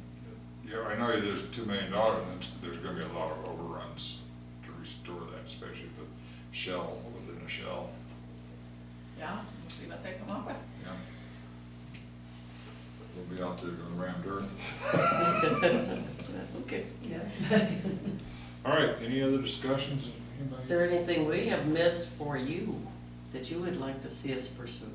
Yeah, I know there's $2 million, and there's gonna be a lot of overruns to restore that, especially if a shell within a shell, Yeah, we'll see what they come up with. yeah. We'll be out there doing rammed earth. That's okay. Yeah. All right, any other discussions? Is there anything we have missed for you that you would like to see us pursue?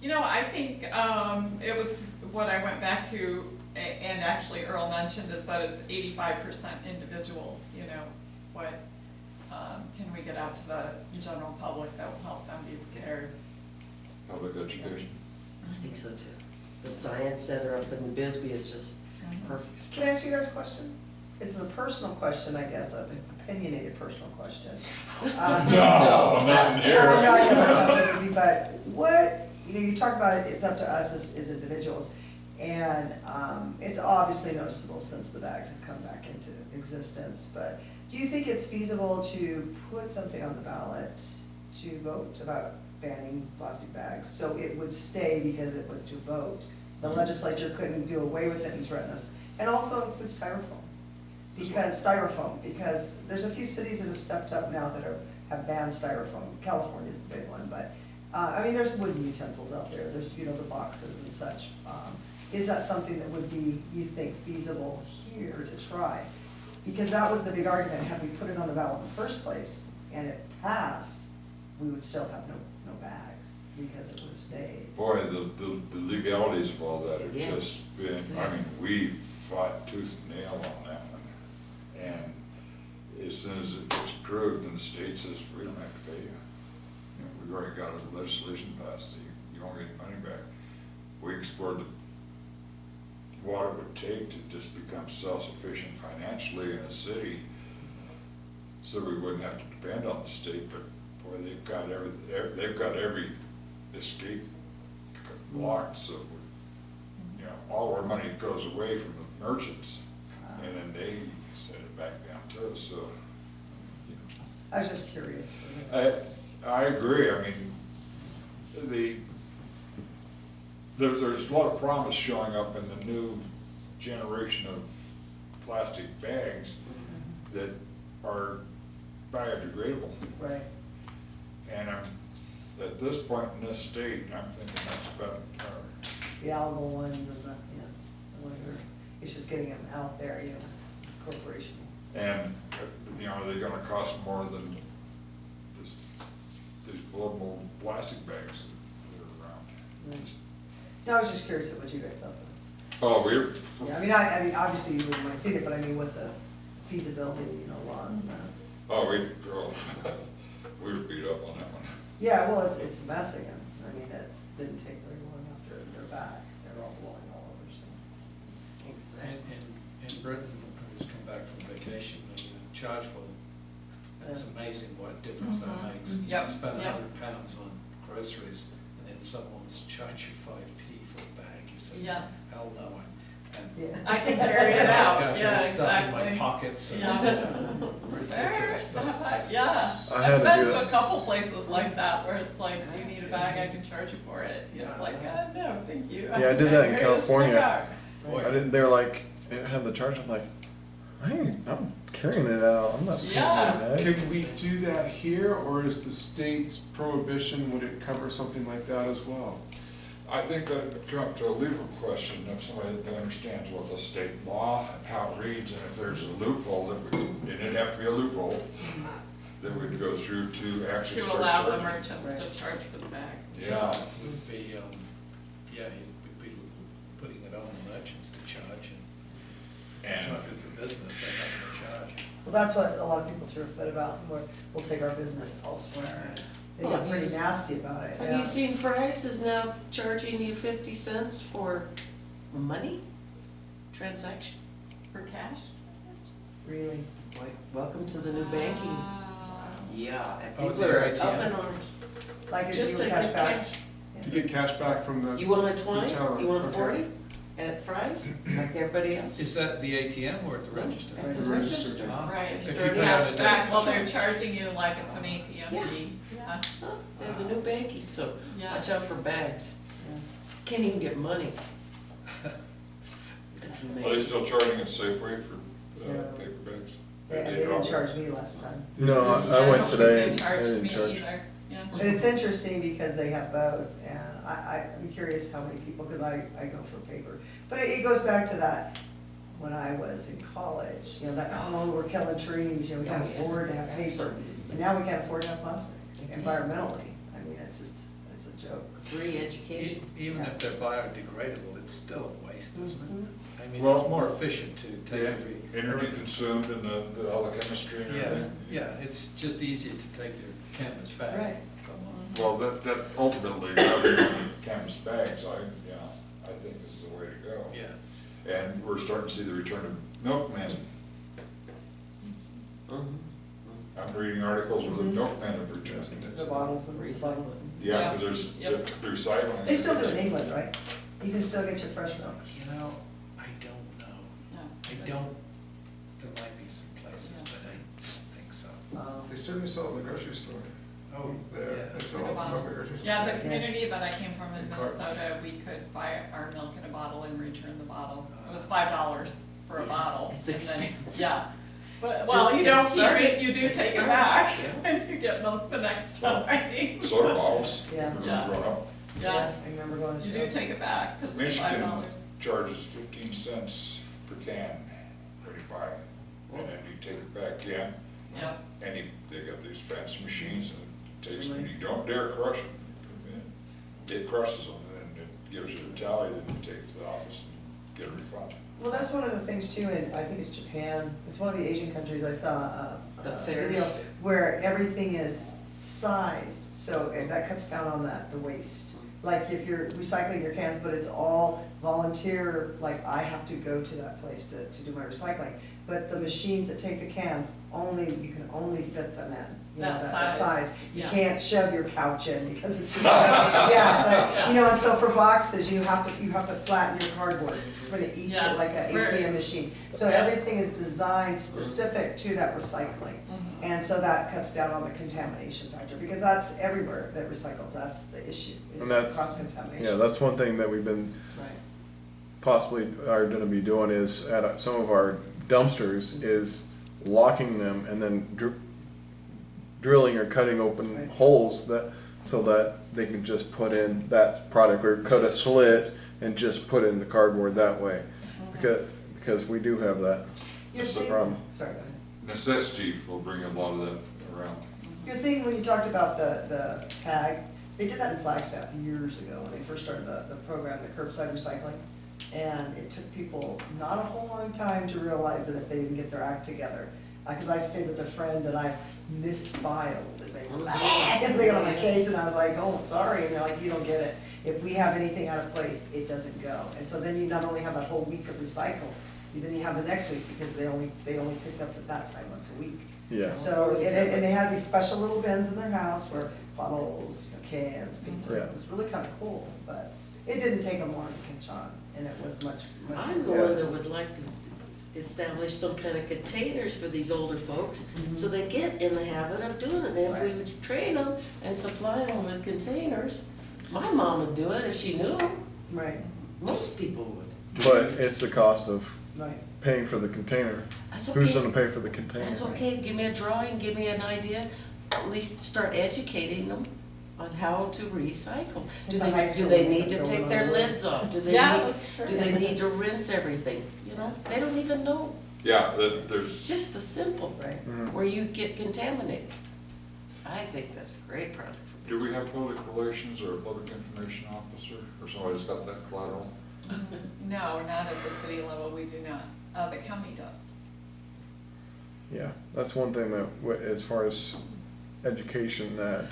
You know, I think, it was what I went back to, and actually Earl mentioned, is that it's 85% individuals, you know, what, can we get out to the general public that will help them be prepared? Public education. I think so too. The Science Center up in Bisbee is just perfect. Can I ask you guys a question? This is a personal question, I guess, an opinionated personal question. No, not in here. I know it's up to you, but what, you know, you talk about it, it's up to us as individuals, and it's obviously noticeable since the bags have come back into existence, but do you think it's feasible to put something on the ballot to vote about banning plastic bags, so it would stay because it went to vote? The legislature couldn't do away with it and threaten us, and also includes styrofoam, because there's a few cities that have stepped up now that have banned styrofoam. California's the big one, but, I mean, there's wooden utensils out there, there's, you know, the boxes and such. Is that something that would be, you think, feasible here to try? Because that was the big argument, had we put it on the ballot in the first place, and it passed, we would still have no bags, because it would have stayed. Boy, the legalities of all that have Yeah, just been, I exactly. mean, we fought tooth and nail on that one. And as soon as it gets approved, and the state says, we don't have to pay you. You know, we've already got a legislation passed, that you won't get your money back. We explored what it would take to just become self-sufficient financially in a city, so we wouldn't have to depend on the state, but boy, they've got every escape blocked, so, you know, all our money goes away from the merchants, and then they send it back down to us, so, you know. I was just curious. I agree, I mean, there's a lot of promise showing up in the new generation of plastic bags that are biodegradable. Right. And at this point in this state, I'm thinking that's about, The algal ones and the, the ones that are, it's just getting them out there, you know, corporation. and, you know, are they gonna cost more than these blood mold plastic bags that are around? Right. Just- No, I was just curious what you guys thought. Oh, we're, Yeah, I mean, obviously you wouldn't want to see it, but I mean, with the feasibility, you know, laws and that. oh, we were beat up on that one. Yeah, well, it's a mess again. I mean, didn't take very long after they're back. They're all blowing all over, so. In Britain, I just come back from vacation, and you charge for them. And it's amazing what difference that Mhm. makes. Yep, You spend yep. £100 on groceries, and then someone's charge you 5p for a bag, you say, Yes. hell no. And Yeah. I can carry it out, I've got yeah, stuff in my exactly. pockets and, Yeah. ridiculous, but Yeah, I had I've to been do to that. a couple places like that where it's like, do you need a bag, I can charge you for it. You know, it's like, no, thank you. Yeah, I did that in Here's my California. card. boy, I didn't. They're like, it had the charge. I'm like, I'm carrying it out. I'm not. Yeah. paying Could we do that here, or is the state's prohibition, would it cover something like that as well? I think that would come up to a legal question of somebody that understands what the state law and how it reads, and if there's a loophole that would, and it'd have to be a loophole, that would go through to actually To start allow the charging. merchants Right. to charge for the bag. Yeah, it would be, yeah, you'd be putting it on the merchants to charge, and it's and not good for business, they're not gonna charge. Well, that's what a lot of people threw a fit about, where we'll take our business elsewhere. They Oh, got pretty you s- nasty about it, Have yeah. you seen Fry's is now charging you 50 cents for money transaction? For cash? Really? Welcome to the new banking. Wow. Yeah, and Oh, people their are up ATM. in arms. Like if Just you to were get cash back? cash. You get cash back from the. You want a 20? teller, You want a okay. 40? At Fry's, like everybody else? Is that the ATM or at the register? At the The register. register. Ah, Right. If They you start pay on a out- debit Back, well, they're card. charging you like it's an ATM Yeah. fee, yeah, Huh, they have the new banking, so yeah. watch out for bags. Can't even get money. It's are they amazing. still charging it Safeway for Yeah. paper bags? They They didn't drop it. charge me last time. No, I don't went think today. They and charged they didn't me charge. either, yeah. But it's interesting because they have both, and I'm curious how many people, because I go for paper. But it goes back to that, when I was in college, you know, that, oh, we're killing trees, you know, we can't Oh, yeah. afford to have paper. Absolutely. And now we can't afford to have plastic, Exactly. environmentally. I mean, it's a joke. It's re-education. Even if they're biodegradable, it's still a waste, isn't Mhm. it? I mean, Well, it's more efficient to take The every. energy consumed and all the chemistry and Yeah, everything. yeah, it's just easier to take your canvas bag. Right. Come on. Well, that ultimately, having canvas bags, I think is the way to go. Yeah. And we're starting to see the return of milkmen. Mhm. I'm reading articles where the Mhm. milkmen have returned. The bottles and the bottle. Recycling. Yeah, because Yep. there's recycling. They still do it in England, right? You can still get your fresh milk. You know, I don't know. No. I don't, there might be some places, but I don't think so. They certainly sell it in the grocery store. Oh, There, yeah. they sell it in the grocery store. Yeah, the community that I came from in In cartons. Minnesota, we could buy our milk in a bottle and return the bottle. It was $5 for a bottle. It's and then- expensive. Yeah, but, It's well, just you getting don't keep started. it, you do It's take it started, back, yeah. and you get milk the next time. Soda bottles. Yeah. Yeah. Run up. Yeah, I remember going to you show. do take it back, cause it's Michigan $5. charges 15 cents per can when you buy it. And then you take it back in, Yep, and they got these fancy machines and it takes, and you don't dare crush them. It crushes them, and it gives you a tally, then you take it to the office and get a refund. Well, that's one of the things too, and I think it's Japan, it's one of the Asian countries, I saw The a fairs. video where everything is sized, so that cuts down on the waste. Like if you're recycling your cans, but it's all volunteer, like I have to go to that place to do my recycling. But the machines that take the cans, you can only fit them in, you know, That that size, size. You yeah. can't shove your couch in because it's just, yeah, but, you know, and so for boxes, you have to flatten your cardboard when it eats Yeah. it like an We're- ATM machine. So Yeah. everything is designed specific to that recycling. Mhm. And so that cuts down on the contamination factor, because that's everywhere that recycles, that's the issue, is And that's- cross-contamination. Yeah, that's one thing that we've been Right. possibly are gonna be doing is at some of our dumpsters is locking them and then drilling or cutting open Right. holes so that they can just put in that product or cut a slit and just put in the cardboard that way. Because we do have that. Your That's the thing- problem. Sorry, go ahead. Necessity will bring a lot of that around. Your thing, when you talked about the tag, they did that in Flagstaff years ago, when they first started the program, the curbside recycling. And it took people not a whole long time to realize that if they didn't get their act together. Because I stayed with a friend and I misfiled, and they were, and they got on my case, and I was like, oh, sorry, and they're like, you don't get it. If we have anything out of place, it doesn't go. And so then you not only have that whole week of recycle, then you have the next week, because they only picked up at that time once a week. Yeah. So, and they had these special little bins in their house where bottles, cans, paper, Yeah. it was really kind of cool, but it didn't take them long to catch on, and it was much. I'm the one that would like to establish some kind of containers for these older folks, so they get in the habit of doing it. And if we Right. would train them and supply them with containers, my mom would do it if she knew. Right, Most people would. But it's the cost of right. paying for the container. That's Who's okay. gonna pay for the container? That's okay, give me a drawing, give me an idea, at least start educating them on how to recycle. Do At the high they school, need they to don't take know their what- lids off? Do they Yeah, need, that's true. do they need to rinse everything? You know, they don't even know, Yeah, there's, just the simple, Right. Mhm. where you get contaminated. I think that's a great project for do we have public relations or a public information officer, or somebody's got that collateral? No, not at the city level, we do not. The county does. Yeah, that's one thing that, as far as education, that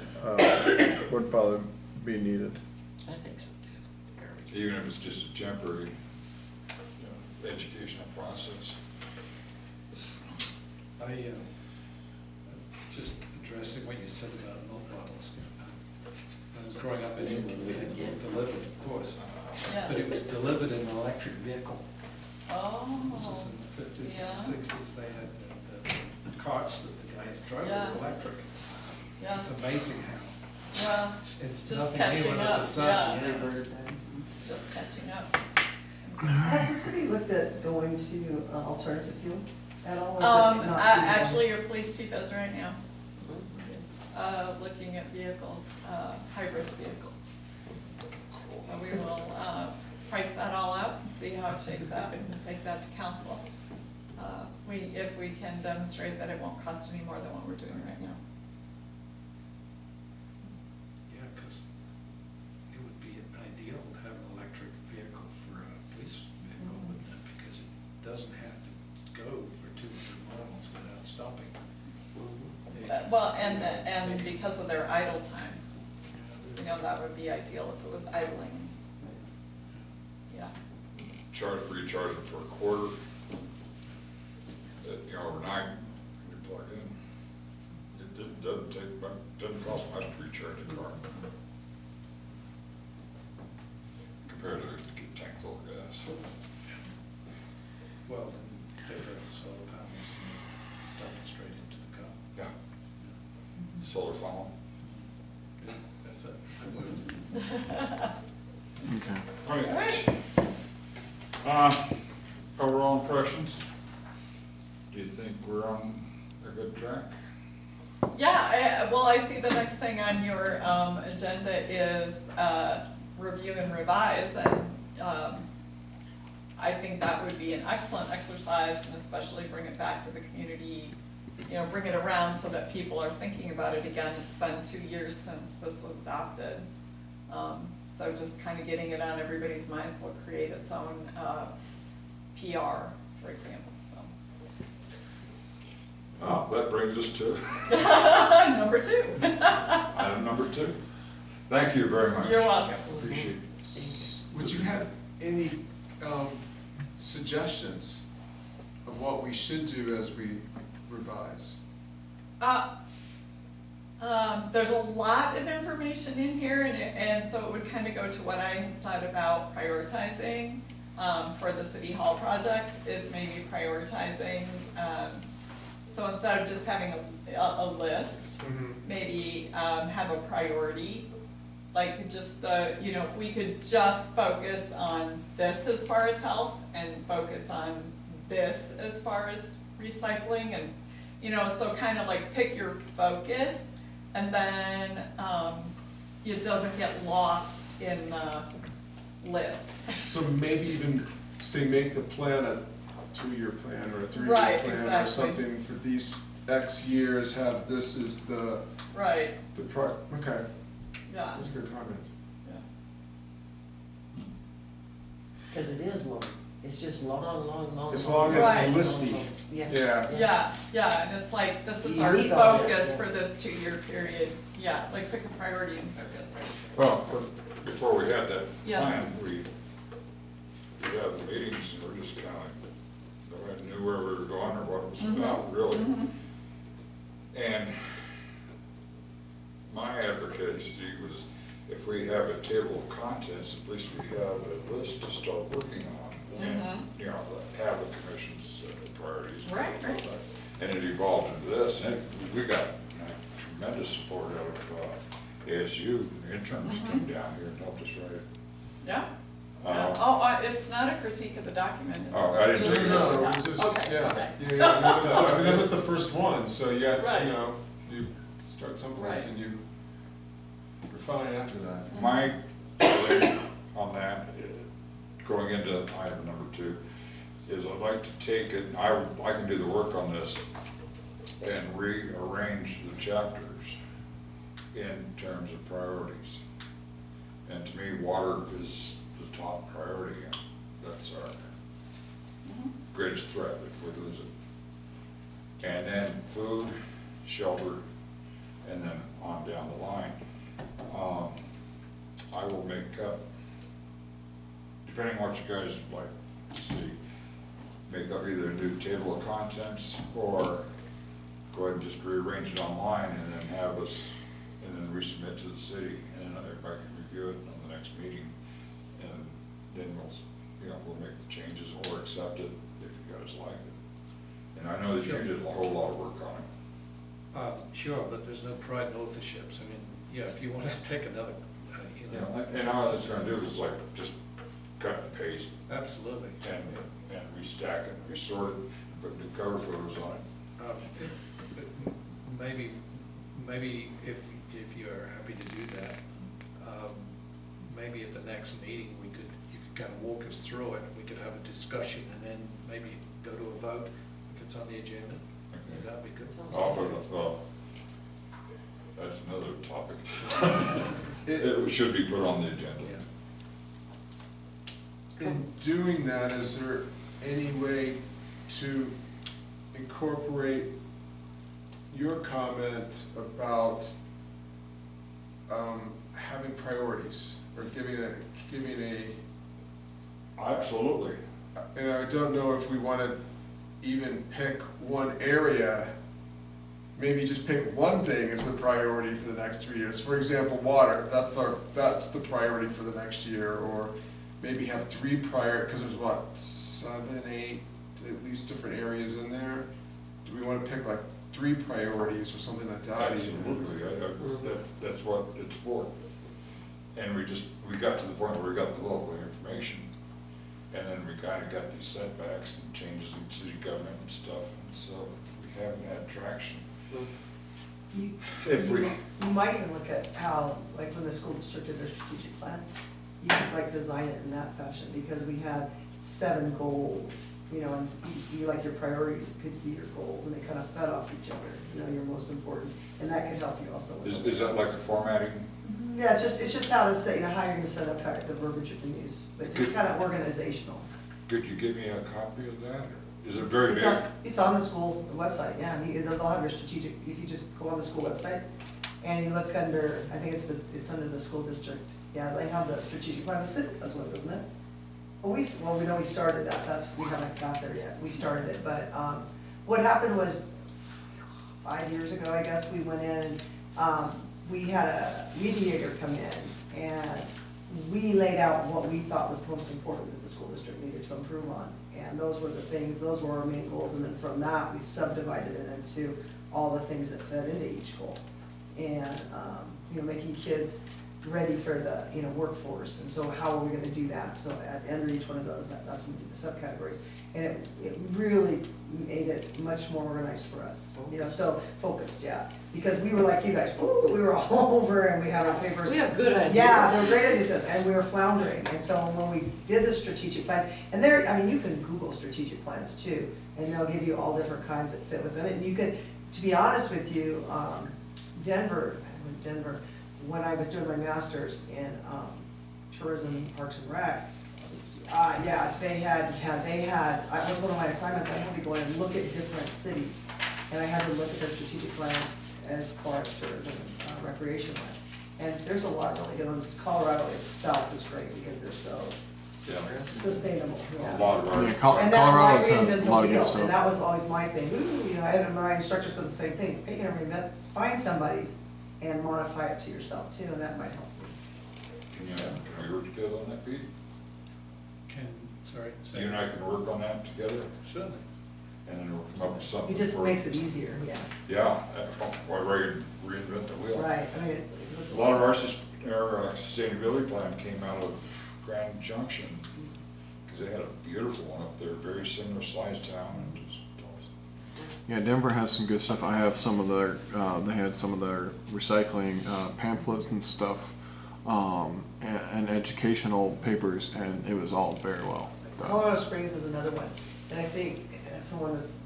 would probably be needed. I think so too. Garbage. Even if it's just a temporary, educational process. Just addressing what you said about milk bottles. When I was growing up in England, we had milk delivered, of course, but it was delivered in an electric vehicle. Oh. This was in the fifties Yeah. and sixties, they had the carts that the guys drove Yeah. were electric. Yeah, It's amazing how, yeah, it's Just nothing catching new under the up, sun. yeah. Reverted that. just catching up. Has the city looked at going to alternative fuels at all, or is it not feasible? Actually, your police chief is right now, looking at vehicles, hybrid vehicles. cool. So we will, price that all out and see how it shakes out and take that to council. If we can demonstrate that it won't cost any more than what we're doing right now. Yeah, because it would be ideal to have an electric vehicle for a police vehicle, wouldn't it? Because it doesn't have to go for 2 or 3 miles without stopping. Well, and because of their idle time, you know, that would be ideal if it was idling. Yeah. Recharge it for a quarter. You know, overnight, you plug in. It doesn't cost much to recharge a car. Compared to get a tank full of gas. Well, take the solar panels and dump it straight into the car. Yeah. Solar funnel. Yeah, that's it. That works. Okay. All right. Overall impressions? Do you think we're on a good track? Yeah, well, I see the next thing on your agenda is review and revise, and I think that would be an excellent exercise, and especially bring it back to the community, you know, bring it around so that people are thinking about it again. It's been 2 years since this was adopted. So just kind of getting it on everybody's minds will create its own PR, for example, so. Well, that brings us to Number 2. item number 2. Thank you very much. You're welcome. Appreciate it. Would you have any suggestions of what we should do as we revise? There's a lot of information in here, and so it would kind of go to what I thought about prioritizing for the City Hall project, is maybe prioritizing. So instead of just having a list, maybe have a priority, like just you know, if we could just focus on this as far as health and focus on this as far as recycling, and, you know, so kind of like pick your focus, and then it doesn't get lost in the list. So maybe even, say, make the plan a 2-year plan or a 3-year Right, plan or exactly. something for these X years, have this as the Right, okay, yeah, that's a good comment. yeah. Because it is long, it's just long. As long as Right. the listing, Yeah. yeah. Yeah, and it's like, this is You our need all that, focus yeah. for this 2-year period, yeah, like pick a priority and focus. Well, before we had that Yeah. plan, we had the meetings, and we're just kind of, nobody knew where we were going or what it was about, really. And my advocacy was, if we have a table of contents, at least we have a list to start working on. And, you know, have the commission's priorities. Right. And it evolved into this, and we got tremendous support out of ASU. Interns came down here and helped us write it. Yeah. Uh, It's not a critique of the document. It's Oh, I didn't just- take it. No, yeah. it was just, Okay, yeah, okay. no, so, I mean, that was the first one, so you have, Right. you know, you start someplace Right. and you refine after that. My feeling on that, going into item number 2, is I'd like to take it, I can do the work on this and rearrange the chapters in terms of priorities. And to me, water is the top priority, and that's our greatest threat if we lose it. And then food, shelter, and then on down the line. I will make up, depending on what you guys like to see, make up either a new table of contents or go ahead and just rearrange it online and then have us, and then resubmit to the city, and then everybody can review it on the next meeting. And then we'll make the changes or accept it if you guys like it. And I know that you did a whole lot of work on it. Sure, but there's no pride in authorships. I mean, yeah, if you want to take another, you know. And all I was gonna do is like, just cut and paste Absolutely. and restack it, resort it, and put new cover photos on it. Maybe if you're happy to do that, maybe at the next meeting, you could kind of walk us through it, we could have a discussion, and then maybe go to a vote if it's on the agenda. Okay. That'd be good. Sounds I'll good. put it, well, that's another topic. It should be put on the agenda. Yeah. In doing that, is there any way to incorporate your comment about having priorities or giving a, Absolutely. and I don't know if we wanna even pick one area, maybe just pick one thing as the priority for the next 3 years. For example, water, that's the priority for the next year, or maybe have 3 cause there's what, 7, 8, at least different areas in there. Do we wanna pick like 3 priorities or something like that? Absolutely, that's what it's for. And we got to the point where we got the local information, and then we kinda got these setbacks and changes in city government and stuff, and so we haven't had traction. You, If we- you might even look at how, like when the school district did their strategic plan, you could like design it in that fashion, because we had 7 goals, you know, and you like your priorities could be your goals, and they kind of fed off each other, you know, your most important, and that could help you also with. Is that like a formatting? Yeah, it's just how to say, you know, how you're gonna set up how the verbiage you can use, but just Good. kind of organizational. Could you give me a copy of that, or is it very It's big? it's on the school website, yeah, they'll have your strategic, if you just go on the school website, and you look under, I think it's under the school district, yeah, they have the strategic plan, the city does one, doesn't it? Well, we know we started that, we haven't got there yet, we started it, but, what happened was, 5 years ago, I guess, we went in, and, we had a mediator come in, and we laid out what we thought was most important that the school district needed to improve on. And those were the things, those were our main goals, and then from that, we subdivided it into all the things that fed into each goal. And, you know, making kids ready for the, you know, workforce, and so how are we gonna do that? So under each one of those, that's when we did the subcategories. And it really made it much more organized for us, you know, so focused, yeah. Because we were like you guys, ooh, we were all over and we had our papers. We have good ideas. Yeah, they're great ideas, and we were floundering, and so when we did the strategic plan, and there, I mean, you can Google strategic plans too, and they'll give you all different kinds that fit within it, and you could, to be honest with you, Denver, when I was doing my master's in, tourism, parks and rec, yeah, they had, I was one of my assignments, I had to go in and look at different cities, and I had to look at their strategic plans as far as tourism and recreation went. And there's a lot of really good ones. Colorado itself is great because they're so Yeah. sustainable, yeah. A lot of our. Yeah, And that Colorado's might has reinvent a the lot of good wheel, stuff. and that was always my thing. Ooh, you know, and my instructor said the same thing. Hey, you know, reinvent, find somebody's and modify it to yourself too, and that might help you. Can we work together on that, Pete? Sorry? You and I can work on that together, Certainly. and then we'll come up with something. It just for- makes it easier, yeah. Yeah, why reinvent the wheel? Right, I mean, it's. A lot of our sustainability plan came out of Grand Junction, because they had a beautiful one up there, very similar sized town, and just. Yeah, Denver has some good stuff. I have some of their, they had some of their recycling pamphlets and stuff, and educational papers, and it was all very well done. Colorado Springs is another one, and I think that's the one that's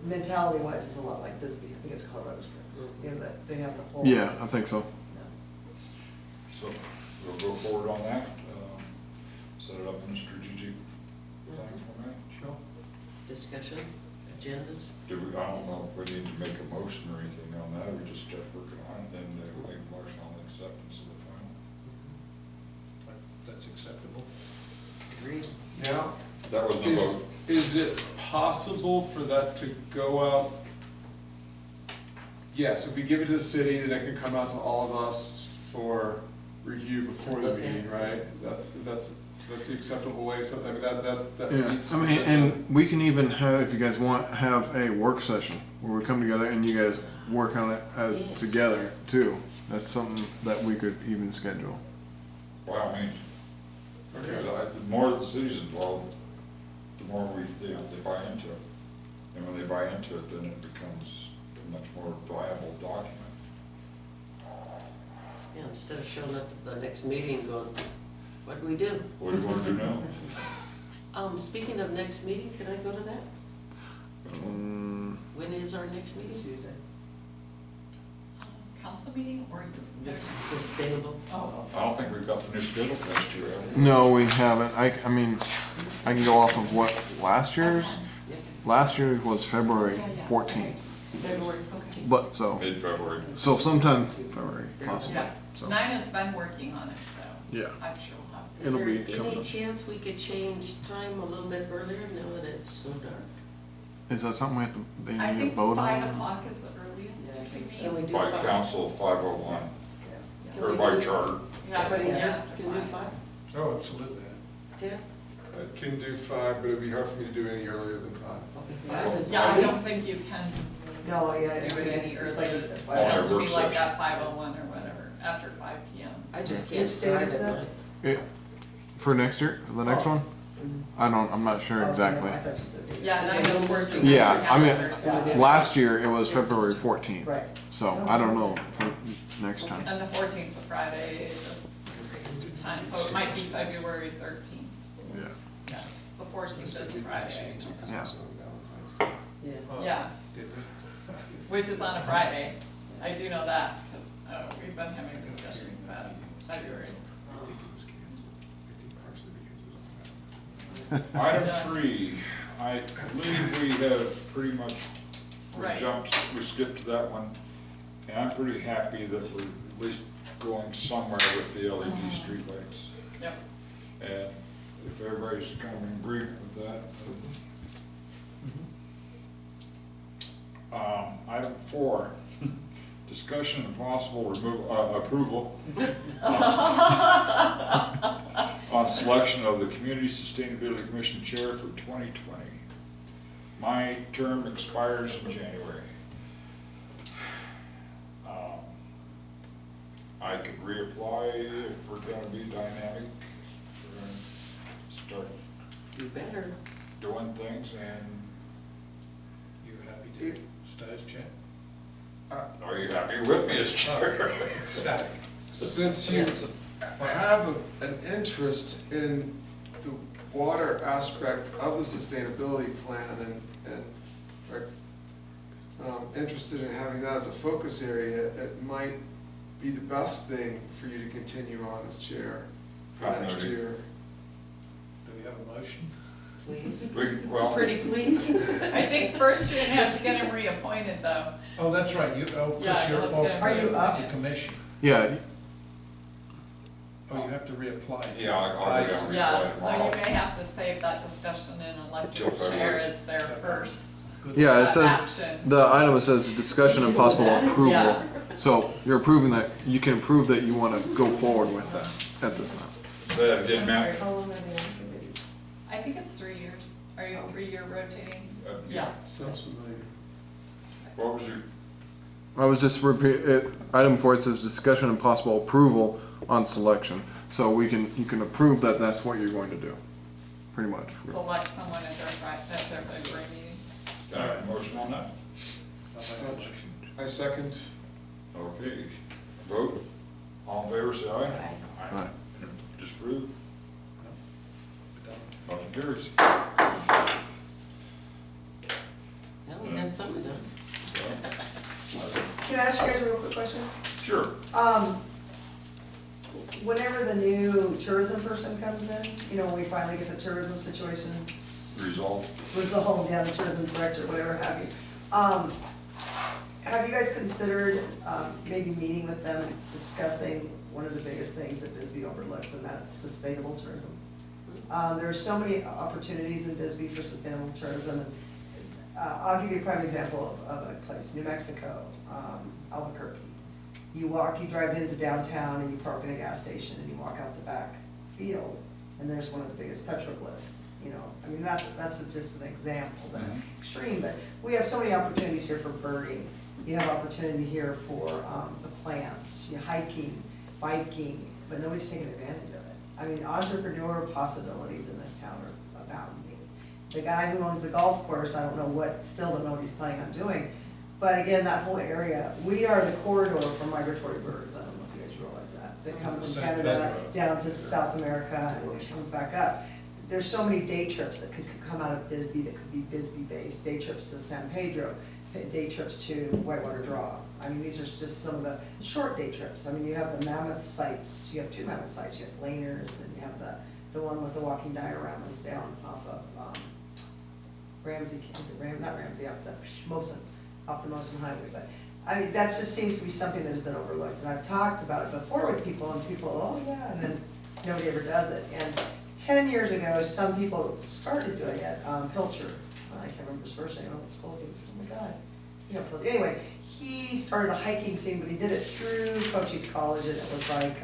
mentality wise is a lot like Bisbee. I think it's Colorado Springs, you know, that they have the whole. Yeah, I think so. Yeah. So we'll go forward on that, set it up in a strategic plan format. Sure. Discussion, agendas. I don't know if we need to make a motion or anything on that, we just start working on it, then we'll make a motion on the acceptance of the final. That's acceptable. Agreed. Now, That was no vote. is it possible for that to go out? Yes, if we give it to the city, then it can come out to all of us for review before the Okay. meeting, right? That's the acceptable way, so, I mean, that Yeah, meets. I mean, and we can even have, if you guys want, have a work session where we come together and you guys work on it as Yes. together too. That's something that we could even schedule. By all means. Okay. The more the city's involved, the more they buy into it. And when they buy into it, then it becomes a much more viable document. Yeah, instead of showing up at the next meeting going, What do we do? What do you wanna do now? Speaking of next meeting, can I go to that? When is our next meeting? Tuesday. Council meeting or? This sustainable? Oh, I don't think we've got the new schedule for next year, have we? No, we haven't. I mean, I can go off of what last year's. Yeah. Last year was February 14th, February 14th. but so Mid-February. sometime February possibly. yeah. So Nina's been working on it, so yeah, I'm sure we'll have. Is It'll there be coming any up. chance we could change time a little bit earlier now that it's so dark? is that something we have to? They I need to think vote 5 on? o'clock is the earliest Yeah, I you think can so. Can we meet. do By 5? council, 501, Yeah. Can or we by do- charter. Yeah, but yeah. Can we do 5? Oh, absolutely. 10? I can do 5, but it'd be hard for me to do any earlier than 5. Okay, 5 is. Yeah, I don't think you can No, yeah, I do think it any it's like earlier. you said, It Oh, five. has to work be like session. that 5:01 or whatever, after 5 PM. I just Which can't day drive is at that? night. For next year, for the next Oh. one? I'm not sure Oh, exactly. I thought you said. Yeah, Nina's working. Yeah, I mean, Yeah. last year it was February 14th, Right. so I don't know for next time. And the 14th is a Friday, this time, so it might be February 13th. Yeah. Yeah, the 14th is Friday. Yeah. Yeah. Oh, Yeah, did we? which is on a Friday. I do know that, because we've been having discussions about it, February. Item 3, I believe we have pretty much, Right. we skipped that one. And I'm pretty happy that we're at least going somewhere with the LED streetlights. Yep. And if everybody's kind of in agreement with that. Item 4, discussion and possible approval on selection of the Community Sustainability Commission Chair for 2020. My term expires in January. I could reapply if we're gonna be dynamic, we're gonna start You better. doing things, and You happy to stay as chair? are you happy with me as chair? Ecstatic. Since you Yes. have an interest in the water aspect of the sustainability plan and are interested in having that as a focus area, it might be the best thing for you to continue on as chair for next Continuity. year. Do we have a motion? Please. Well, Pretty please. I think first you're gonna have to get him reappointed, though. Oh, that's right, you, oh, of Yeah, course, you're you'll have off to get- Are you up? the commission. Yeah, Oh, you have to reapply. Yeah, I'll I be see. on. Yeah, so tomorrow. you may have to save that discussion and elect your Until chair February. as their first Good yeah, it luck. says, action. the item says discussion and possible approval. Yeah. So you're approving that, you can approve that you want to go forward with that at this time. Say that again, Matt. How long are they on committee? I think it's 3 years. Are you 3-year rotating? Uh, Yeah. Sounds familiar. What was your, I was just item 4 says discussion and possible approval on selection. So you can approve that that's what you're going to do, pretty much. Select someone at their February meeting. can I have a motion on that? I'll make a motion. I second. Okay, vote, all in favor, say aye. Aye. Disapprove, Done. motion carries. Well, we got something done. Can I ask you guys a real quick question? Sure. Whenever the new tourism person comes in, you know, when we finally get the tourism situation Resolved. resolved, yeah, the tourism director, whatever have you. Have you guys considered, maybe meeting with them and discussing one of the biggest things that Bisbee overlooks, and that's sustainable tourism? There are so many opportunities in Bisbee for sustainable tourism. I'll give you a prime example of a place, New Mexico, Albuquerque. You drive into downtown and you park in a gas station and you walk out the back field, and there's one of the biggest petroglyph, you know. I mean, that's just an example, but extreme, but we have so many opportunities here for birding. You have opportunity here for the plants, hiking, biking, but nobody's taking advantage of it. I mean, entrepreneur possibilities in this town are abounding. The guy who owns the golf course, I don't know what he's planning on doing. But again, that whole area, we are the corridor for migratory birds. I don't know if you guys realize is that come from San Canada Pedro. down to South America and it comes back up. There's so many day trips that could come out of Bisbee that could be Bisbee-based, day trips to San Pedro, day trips to Whitewater Draw. I mean, these are just some of the short day trips. I mean, you have the mammoth sites, you have 2 mammoth sites, you have Laners, and then you have the one with the walking dioramas down off of Ramsey, is it not Ramsey, off the Mosen Highway, but I mean, that just seems to be something that has been overlooked, and I've talked about it before with people, and people, oh yeah, and then nobody ever does it. And 10 years ago, some people started doing it, Pilcher, I can't remember his first name, it's called, oh my God. You know, Pilcher. Anyway, he started a hiking thing, but he did it through Cochise College, and it was like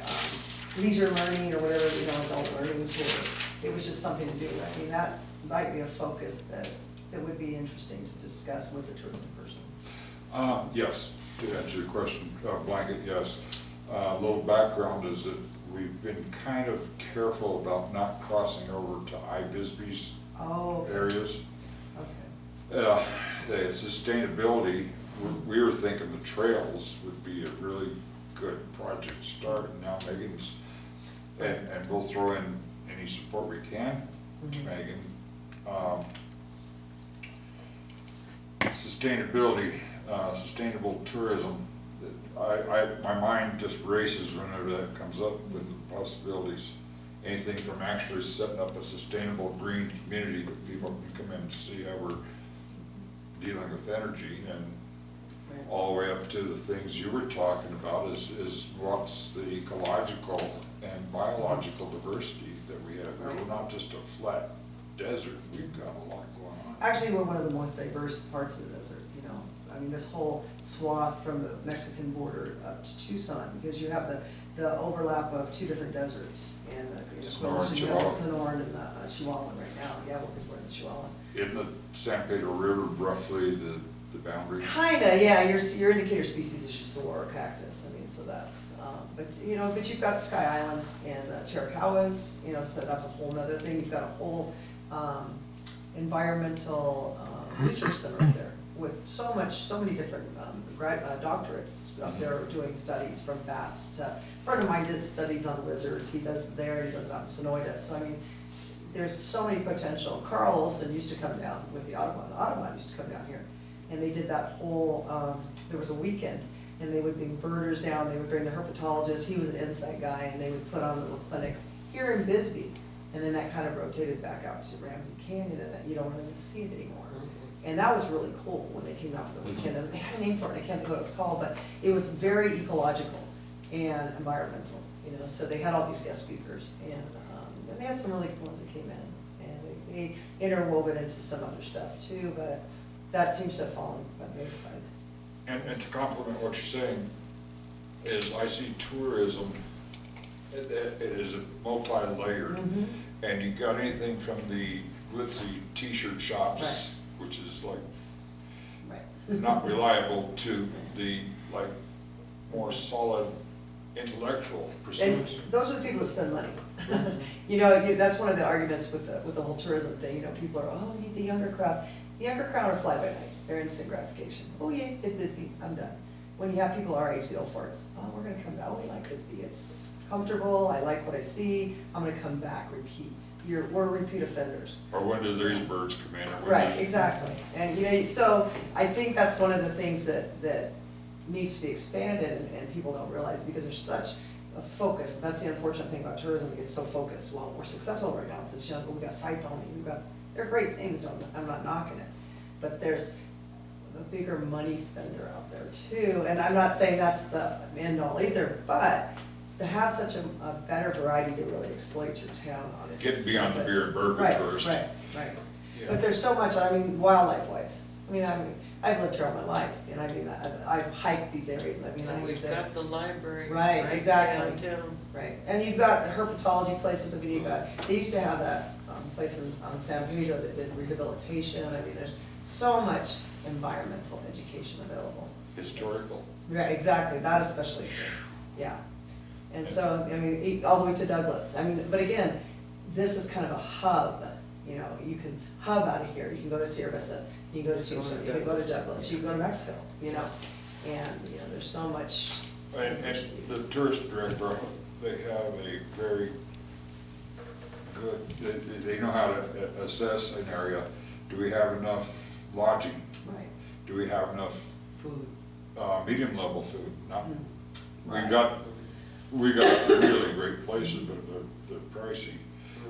leisure learning or whatever, you know, adult learning tour. It was just something to do. I mean, that might be a focus that would be interesting to discuss with the tourism person. Yes, to answer your question, blanket, yes. A little background is that we've been kind of careful about not crossing over to iBisbee's Oh, okay. areas. Okay. The sustainability, we were thinking the trails would be a really good project to start, and now Megan's, and we'll throw in any support we can to Megan. Sustainability, sustainable tourism, my mind just races whenever that comes up with the possibilities. Anything from actually setting up a sustainable green community that people can come in and see how we're dealing with energy, and all the way up to the things you were talking about is what's the ecological and biological diversity that we have. We're not just a flat desert, we've got a lot going on. Actually, we're one of the most diverse parts of the desert, you know. I mean, this whole swath from the Mexican border up to Tucson, because you have the overlap of 2 different deserts. And Sonoran, the Chihuahua. Sonoran and the Chihuahuan right now. Yeah, we're in the Chihuahuan. Isn't the San Pedro River roughly the boundary? Kinda, yeah, your indicator species is your saguaro cactus, I mean, so that's, but you've got Sky Island and Chiricahuas, you know, so that's a whole nother thing. You've got a whole, environmental, research center up there with so many different, doctorates up there doing studies from bats to, a friend of mine did studies on lizards, he does it there, he does it out in Sonoyta, so I mean, there's so many potential. Carl Olson used to come down with the Audubon used to come down here. And they did that whole, there was a weekend, and they would bring birders down, they would bring the herpetologists, he was an insect guy, and they would put on little clinics here in Bisbee. And then that kind of rotated back out to Ramsey Canyon, and you don't really see it anymore. And that was really cool when they came out for the weekend, and they had a name for it, I can't think of what it's called, but it was very ecological and environmental, you know, so they had all these guest speakers, and they had some really good ones that came in, and they interwove it into some other stuff too, but that seems to have fallen by the wayside. And to complement what you're saying, is I see tourism, it is a multi-layered. And you got anything from the glitzy t-shirt shops, which is like not reliable, to the like more solid intellectual And pursuits. those are the people that spend money. You know, that's one of the arguments with the whole tourism thing, you know, people are, oh, we need the younger crowd. The younger crowd are fly-by-nights, they're instant gratification. Oh yeah, hit Bisbee, I'm done. When you have people our age, the old farts, oh, we're gonna come back, oh, we like Bisbee, it's comfortable, I like what I see, I'm gonna come back, repeat. We're repeat offenders. Or when do these birds come in? Or when Right, do- exactly. And, you know, so I think that's one of the things that needs to be expanded, and people don't realize, because there's such a focus. That's the unfortunate thing about tourism, it gets so focused. Well, we're successful right now with this young, we've got side pony, they're great things, I'm not knocking it. But there's a bigger money spender out there too, and I'm not saying that's the end all either, but to have such a better variety to really exploit your town on its. Get beyond the beer and burger Right, tourist. Right. Yeah. But there's so much, I mean, wildlife wise, I've lived here all my life, and I've hiked these areas, And I we've used to. got the library Right, right exactly. downtown. Right, and you've got herpetology places, they used to have that place on San Pedro that did rehabilitation, there's so much environmental education available. Historical. Right, exactly, that especially true, yeah. And so, all the way to Douglas, but again, this is kind of a hub, you know, you can hub out of here, you can go to Sierra Vista, you can go to Tucson, you can go to Douglas, you can go to Mexico, you know. And, there's so much And the tourist director, they have a very good, they know how to assess an area. Do we have enough lodging? Right. Do we have enough Food. medium level food? Not, Right. we got really great places, but they're pricey.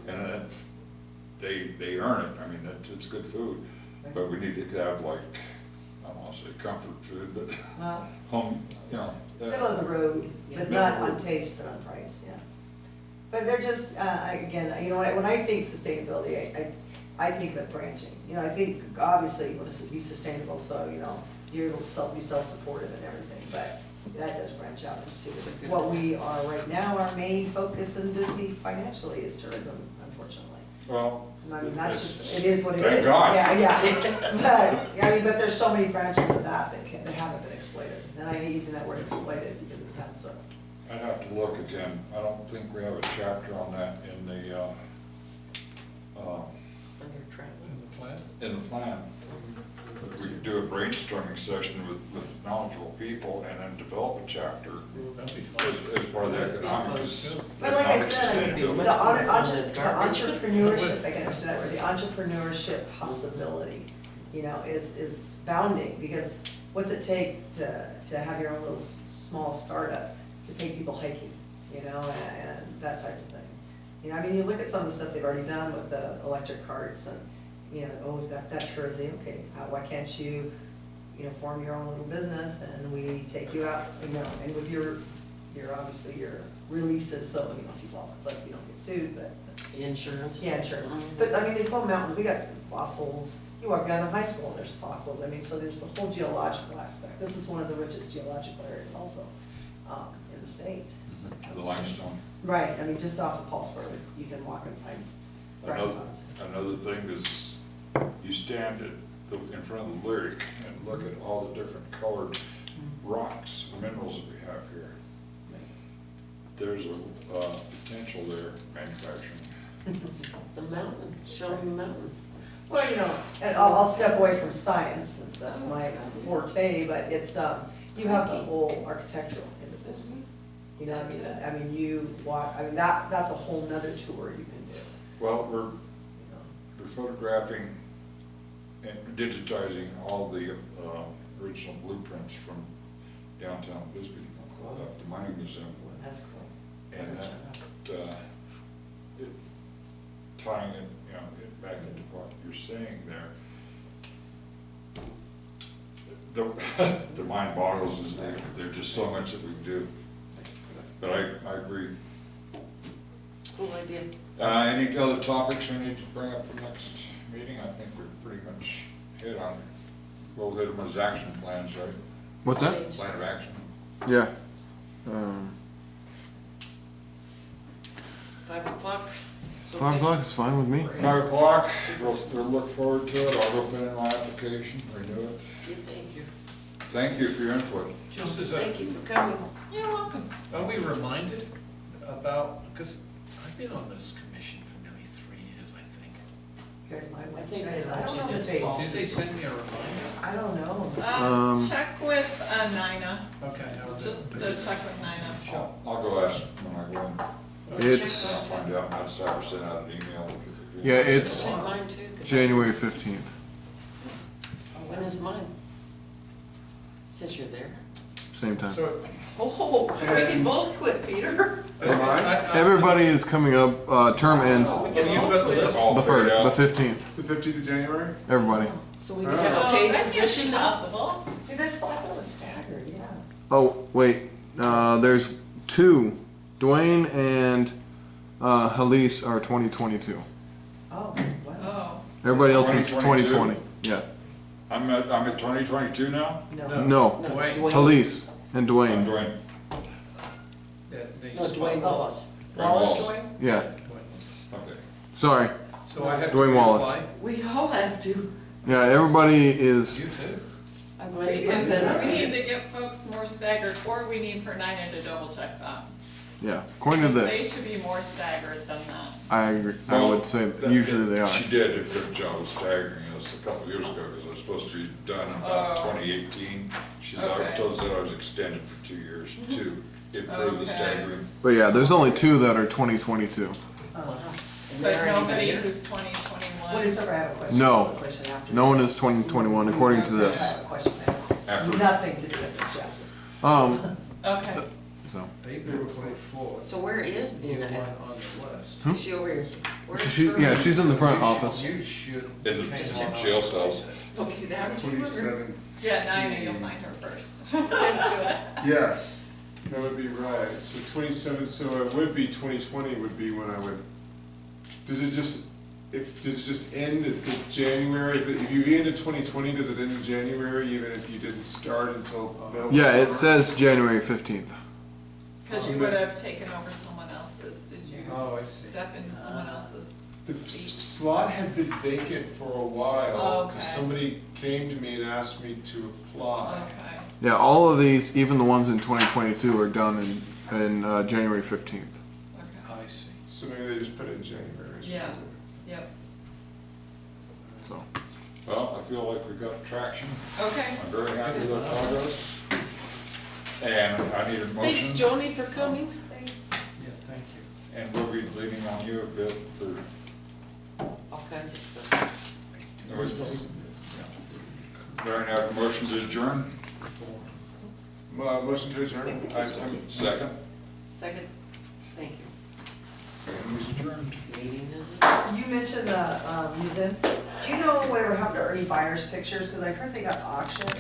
And they earn it. I mean, it's good food, but we need to have like, I don't want to say comfort food, but Well, home, you know. middle of the road, Yeah. but Middle of not the on road. taste, but on price, yeah. But they're just, again, you know, when I think sustainability, I think of it branching. You know, I think obviously you want to be sustainable, so, you know, you're able to be self-supportive and everything, but that does branch out into what we are right now, our main focus in Bisbee financially is tourism, unfortunately. Well, I mean, that's it's- just, it is what it is. Thank God. Yeah, yeah. But, I mean, but there's so many branches of that that haven't been exploited. And I hate using that word exploited because it sounds so. I'd have to look again. I don't think we have a chapter on that in the, Under travel. In the plan? in the plan. We could do a brainstorming session with knowledgeable people and then develop a chapter That'd be fun. as part of the economics. But like I economic said, I mean, sustainability. the entrepreneurship, I can understand that word, the entrepreneurship possibility, you know, is bounding, because what's it take to have your own little small startup, to take people hiking, you know, and that type of thing. You know, I mean, you look at some of the stuff they've already done with the electric carts and, you know, oh, that tourism, okay, why can't you, you know, form your own little business and we take you out, you know, and with your obviously your releases, so, you know, if you fall, like, you don't get sued, but, Insurance. yeah, insurance. Mhm. But, I mean, these whole mountains, we got some fossils, you walk down to high school, and there's fossils, I mean, so there's the whole geological aspect. This is one of the richest geological areas also, in the state. The limestone. Right, I mean, just off of Paulsboro, you can walk and find Another, rockets. another thing is, you stand in front of the Lyric and look at all the different colored rocks, minerals that we have here. There's a potential there, manufacturing. The mountain, show them the mountain. Well, you know, and I'll step away from science, since that's my forte, but it's, you have the whole architectural end of this. You know, I mean, you walk, I mean, that's a whole nother tour you can do, Well, you know. we're photographing and digitizing all the original blueprints from downtown Bisbee, at the mining museum. That's cool. And it, tying it, you know, it back into what you're saying there. The mind boggles, is there's just so much that we do. But I agree. Cool idea. Any other topics we need to bring up for next meeting? I think we're pretty much hit on, we'll hit them as action plans, right? What's that? Changed. Plan of action. Yeah. 5 o'clock. It's 5 okay. o'clock is fine with me. 5 o'clock, we'll look forward to it. I'll go put in my application, renew it. Yeah, thank you. Thank you for your input. Just as Thank you for coming. You're welcome. are we reminded about, because I've been on this commission for nearly 3 years, I think. You guys might I want to think check. they I let don't you know if just they, fall. Did they send me a reminder? I don't know. Check with Nina, Okay. I'll do just it. check with Nina. I'll go ask when I go in. It's I'll find out, and I'll start to send out an email. if you- Yeah, it's- Send mine too. 'cause January 15th. When is mine? Since you're there. Same time. So, Oh, we can both quit, Peter. Am I? Everybody is coming up. Term ends Oh, we Oh, can you've both got the quit. list? All the figured out. 15th. The 15th of January? Everybody. So we can Oh. have a So paid that can't be position now? possible. Hey, there's, I thought it was staggered, yeah. Oh wait, there's 2. Dwayne and Halise are 2022. Oh, wow. Oh, Everybody else is 2022? 2020. Yeah. I'm at 2022 now? No. No. No, Dwayne. Halise and I'm Dwayne. doing, Yeah, No, Dwayne Wallace. Wallace Wallace. doing? Yeah. okay. Sorry. So I have to Dwayne Wallace. reapply? We all have to. Yeah. Everybody is. You too? I'm glad you brought that we need up. to get folks more staggered, or we need for Nina to double check that. Yeah, according to They this, should be more staggered than that. I agree. I Well, would say that- usually they are. She did a good job of staggering us a couple of years ago, because it was supposed to be done in about Oh. 2018. She's, I Okay. told her I was extended for 2 years to improve the Okay. staggering. But yeah, there's only 2 that are 2022. And But they're already nobody here. who's 2021. What is, I have a question. No. I have a question after No one this. is 2021 according to I this. have a question, After- nothing to do with this, Jeff. Okay, So April 24th. So where is You Nina? want on the list. Is she over here? Where's yeah, she's in the front You should- office. You should. In the came Just on check. our jail cells. website. Okay, that was her. yeah, now I know you'll find her first. Yes, that would be right. So 27, so it would be 2020 would be when I would, does it just end at the January? If you end at 2020, does it end in January even if you didn't start until middle of yeah, it summer? says January 15th. Because you would have taken over someone else's, did you? Oh, I see. Step into someone else's? The slot had been vacant for a while, because Okay. somebody came to me and asked me to apply. Okay, Yeah, all of these, even the ones in 2022, are done in January 15th. okay, I see. So maybe they just put it in January. is what Yeah. they yep, So Well, I feel like we got traction. okay. I'm very happy with our progress. And I need a Thanks, motion, Joni, for coming. Yeah, thank you. and we'll be leaning on you a bit for, All kinds of stuff. do I have a motion to adjourn? Motion to adjourn? Second? Second, thank you. And he's adjourned. Meeting is. You mentioned the museum. Do you know whatever happened to Ernie Byers' pictures? Because I heard they got auctioned.